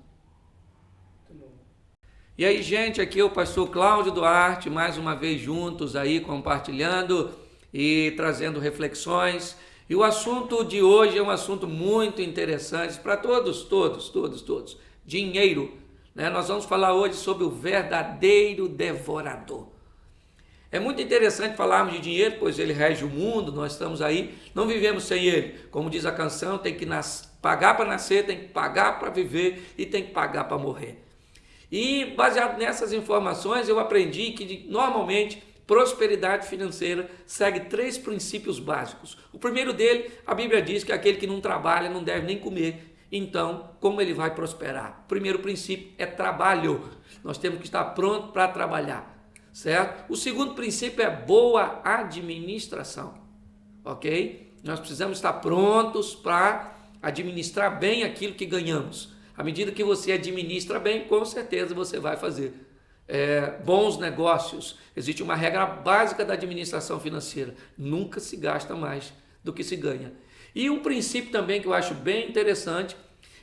E aí, gente, aqui é o pastor Cláudio Duarte, mais uma vez juntos aí, compartilhando e trazendo reflexões. E o assunto de hoje é um assunto muito interessante para todos. Dinheiro, né? Nós vamos falar hoje sobre o verdadeiro devorador. É muito interessante falarmos de dinheiro, pois ele rege o mundo, nós estamos aí, não vivemos sem ele. Como diz a canção, tem que pagar para nascer, tem que pagar para viver e tem que pagar para morrer. E baseado nessas informações, eu aprendi que normalmente prosperidade financeira segue 3 princípios básicos. O primeiro dele, a Bíblia diz que aquele que não trabalha não deve nem comer. Então, como ele vai prosperar? O primeiro princípio é trabalho. Nós temos que estar prontos para trabalhar. Certo? O segundo princípio é boa administração, ok? Nós precisamos estar prontos para administrar bem aquilo que ganhamos. À medida que você administra bem, com certeza você vai fazer bons negócios. Existe uma regra básica da administração financeira: nunca se gasta mais do que se ganha. E um princípio também que eu acho bem interessante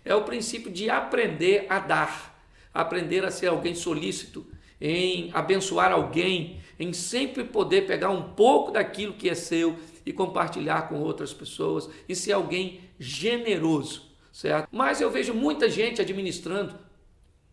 é o princípio de aprender a dar, aprender a ser alguém solícito, em abençoar alguém, em sempre poder pegar um pouco daquilo que é seu e compartilhar com outras pessoas e ser alguém generoso, certo? Mas eu vejo muita gente administrando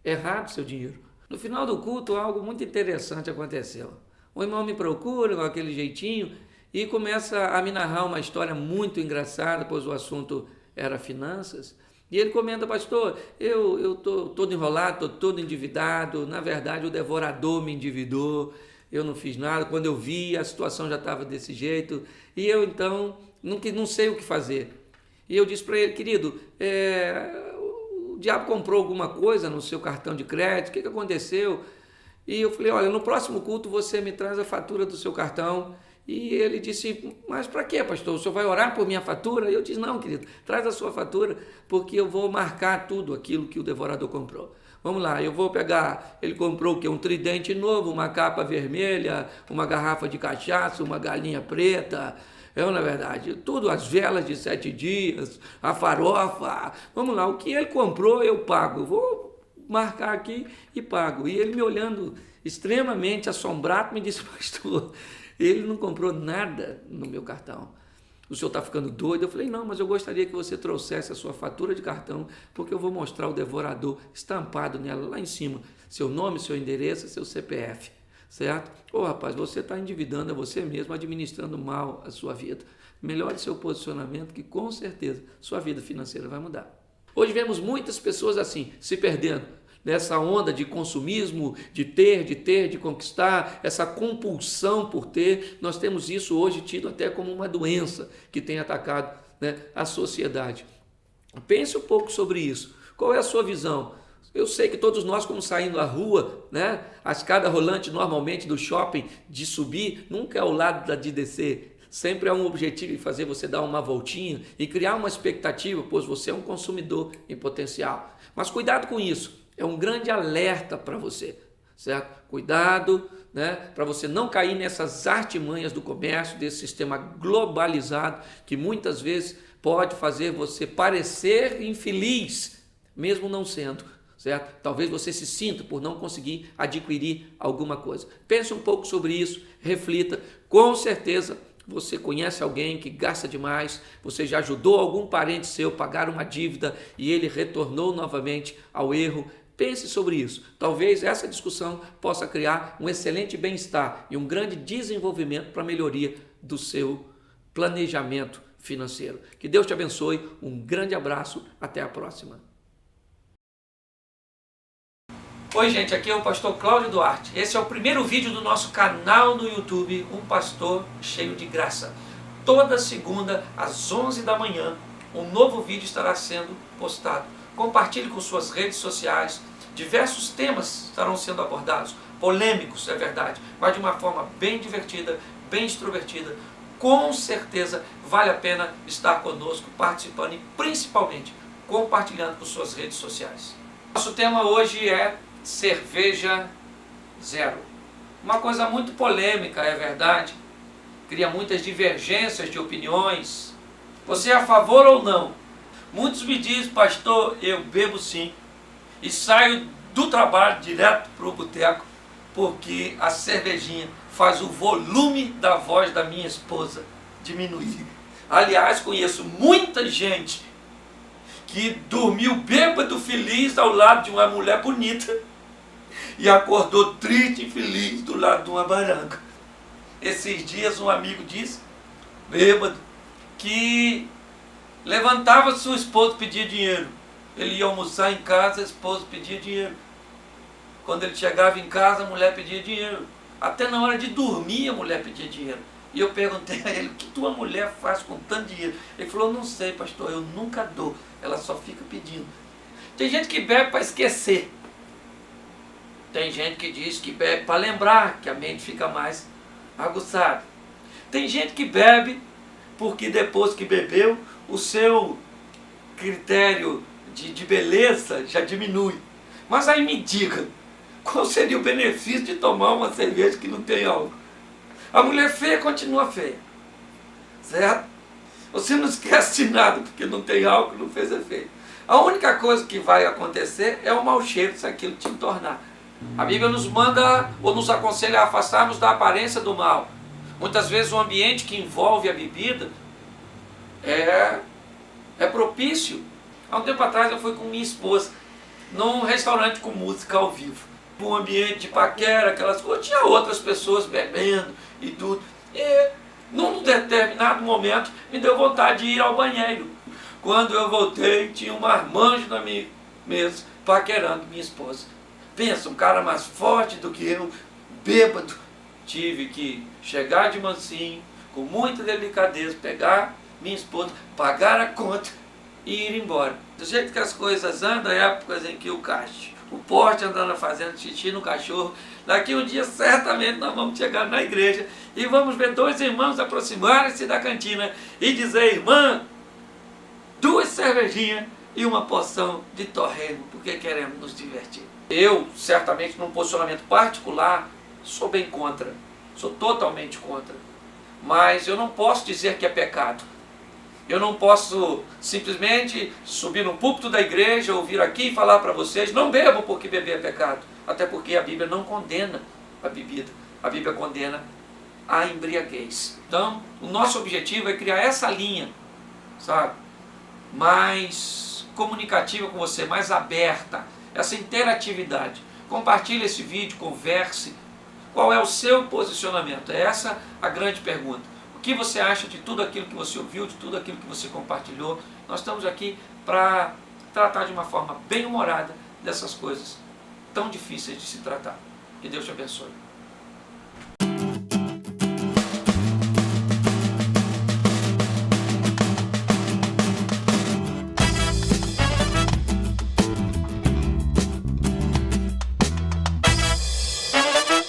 errado seu dinheiro. No final do culto, algo muito interessante aconteceu. O irmão me procura com aquele jeitinho e começa a me narrar uma história muito engraçada, pois o assunto era finanças. E ele comenta: pastor, eu estou todo enrolado, estou todo endividado, na verdade o devorador me endividou, eu não fiz nada, quando eu vi a situação já estava desse jeito, e eu então não sei o que fazer. E eu disse para ele, querido, o diabo comprou alguma coisa no seu cartão de crédito, o que aconteceu? E eu falei, olha, no próximo culto você me traz a fatura do seu cartão. E ele disse, mas para quê, pastor? O senhor vai orar por minha fatura? E eu disse, não, querido, traz a sua fatura, porque eu vou marcar tudo aquilo que o devorador comprou. Vamos lá, eu vou pegar, ele comprou o quê? Um tridente novo, uma capa vermelha, uma garrafa de cachaça, uma galinha preta, na verdade, tudo, as velas de 7 dias, a farofa, vamos lá, o que ele comprou eu pago, eu vou marcar aqui e pago. E ele me olhando extremamente assombrado me disse, pastor, ele não comprou nada no meu cartão. O senhor está ficando doido? Eu falei, não, mas eu gostaria que você trouxesse a sua fatura de cartão, porque eu vou mostrar o devorador estampado nela lá em cima, seu nome, seu endereço, seu CPF, certo? Ô rapaz, você está endividando a você mesmo, administrando mal a sua vida. Melhore seu posicionamento que com certeza sua vida financeira vai mudar. Hoje vemos muitas pessoas assim, se perdendo nessa onda de consumismo, de conquistar, essa compulsão por ter. Nós temos isso hoje tido até como uma doença que tem atacado, né, a sociedade. Pense um pouco sobre isso. Qual é a sua visão? Eu sei que todos nós, como saindo à rua, né, a escada rolante normalmente do shopping, de subir, nunca é ao lado da de descer. Sempre é um objetivo de fazer você dar uma voltinha e criar uma expectativa, pois você é um consumidor em potencial. Mas cuidado com isso. É um grande alerta para você, certo? Cuidado, né, para você não cair nessas artimanhas do comércio, desse sistema globalizado, que muitas vezes pode fazer você parecer infeliz, mesmo não sendo, certo? Talvez você se sinta por não conseguir adquirir alguma coisa. Pense um pouco sobre isso, reflita, com certeza você conhece alguém que gasta demais, você já ajudou algum parente seu a pagar uma dívida e ele retornou novamente ao erro. Pense sobre isso. Talvez essa discussão possa criar um excelente bem-estar e um grande desenvolvimento para a melhoria do seu planejamento financeiro. Que Deus te abençoe. Um grande abraço. Até a próxima. Oi, gente. Aqui é o pastor Cláudio Duarte. Esse é o primeiro vídeo do nosso canal no YouTube, Um Pastor Cheio de Graça. Toda segunda, às 11 da manhã, um novo vídeo estará sendo postado. Compartilhe com suas redes sociais. Diversos temas estarão sendo abordados, polêmicos, é verdade, mas de uma forma bem divertida, bem extrovertida. Com certeza vale a pena estar conosco, participando e principalmente compartilhando com suas redes sociais. Nosso tema hoje é cerveja zero. Uma coisa muito polêmica, é verdade, cria muitas divergências de opiniões. Você é a favor ou não? Muitos me dizem, pastor, eu bebo sim, e saio do trabalho direto para o boteco, porque a cervejinha faz o volume da voz da minha esposa diminuir. Aliás, conheço muita gente que dormiu bêbado feliz ao lado de uma mulher bonita e acordou triste e feliz do lado de uma barranca. Esses dias um amigo disse, bêbado, que levantava sua esposa e pedia dinheiro. Ele ia almoçar em casa, a esposa pedia dinheiro. Quando ele chegava em casa, a mulher pedia dinheiro. Até na hora de dormir, a mulher pedia dinheiro. E eu perguntei a ele, o que tua mulher faz com tanto dinheiro? Ele falou, não sei, pastor, eu nunca dou. Ela só fica pedindo. Tem gente que bebe para esquecer. Tem gente que diz que bebe para lembrar, que a mente fica mais aguçada. Tem gente que bebe porque depois que bebeu, o seu critério de beleza já diminui. Mas aí me diga, qual seria o benefício de tomar uma cerveja que não tem álcool? A mulher feia continua feia, certo? Você não esquece de nada porque não tem álcool, não fez efeito. A única coisa que vai acontecer é o mau cheiro se aquilo te entornar. A Bíblia nos manda ou nos aconselha a afastarmos da aparência do mal. Muitas vezes o ambiente que envolve a bebida é propício. Há um tempo atrás eu fui com minha esposa num restaurante com música ao vivo. Um ambiente de paquera, aquelas coisas, tinha outras pessoas bebendo e tudo. E num determinado momento me deu vontade de ir ao banheiro. Quando eu voltei, tinha um marmanjo na minha mesa, paquerando minha esposa. Pensa, um cara mais forte do que eu, bêbado. Tive que chegar de mansinho, com muita delicadeza, pegar minha esposa, pagar a conta e ir embora. Do jeito que as coisas andam, épocas em que o Porte andando fazendo xixi no cachorro, daqui um dia certamente nós vamos chegar na igreja e vamos ver dois irmãos aproximarem-se da cantina e dizer: irmã, 2 cervejinhas e uma porção de torresmo, porque queremos nos divertir. Eu, certamente, num posicionamento particular, sou bem contra, sou totalmente contra, mas eu não posso dizer que é pecado. Eu não posso simplesmente subir no púlpito da igreja, ou vir aqui e falar para vocês: não bebam porque beber é pecado. Até porque a Bíblia não condena a bebida, a Bíblia condena a embriaguez. Então, o nosso objetivo é criar essa linha, sabe, mais comunicativa com você, mais aberta, essa interatividade. Compartilhe esse vídeo, converse. Qual é o seu posicionamento? É essa a grande pergunta. O que você acha de tudo aquilo que você ouviu, de tudo aquilo que você compartilhou? Nós estamos aqui para tratar de uma forma bem humorada dessas coisas tão difíceis de se tratar. Que Deus te abençoe.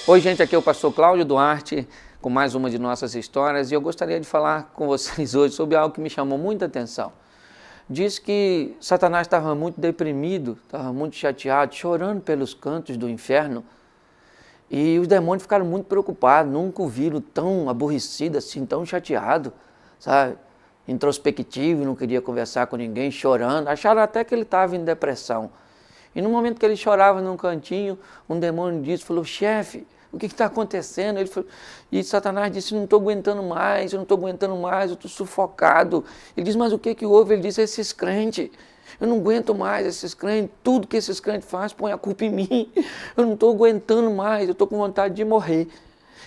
Oi gente, aqui é o pastor Cláudio Duarte com mais uma de nossas histórias e eu gostaria de falar com vocês hoje sobre algo que me chamou muita atenção. Diz que Satanás estava muito deprimido, estava muito chateado, chorando pelos cantos do inferno, e os demônios ficaram muito preocupados, nunca o viram tão aborrecido assim, tão chateado, sabe? Introspectivo, não queria conversar com ninguém, chorando, acharam até que ele estava em depressão. E no momento que ele chorava num cantinho, um demônio disse, falou: chefe, o que está acontecendo? Ele falou, e Satanás disse: não estou aguentando mais, eu estou sufocado. Ele diz: mas o que houve? Ele disse: esses crentes, eu não aguento mais esses crentes, tudo que esses crentes fazem põe a culpa em mim, eu não estou aguentando mais, eu estou com vontade de morrer.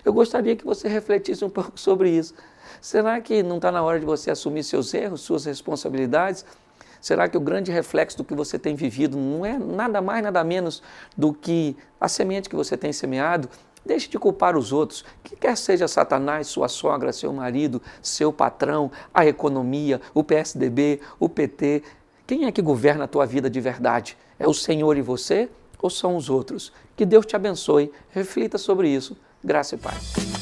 Eu gostaria que você refletisse um pouco sobre isso. Será que não está na hora de você assumir seus erros, suas responsabilidades? Será que o grande reflexo do que você tem vivido não é nada mais, nada menos do que a semente que você tem semeado? Deixe de culpar os outros, que quer seja Satanás, sua sogra, seu marido, seu patrão, a economia, o PSDB, o PT. Quem é que governa a tua vida de verdade? É o Senhor e você ou são os outros? Que Deus te abençoe. Reflita sobre isso. Graça e paz.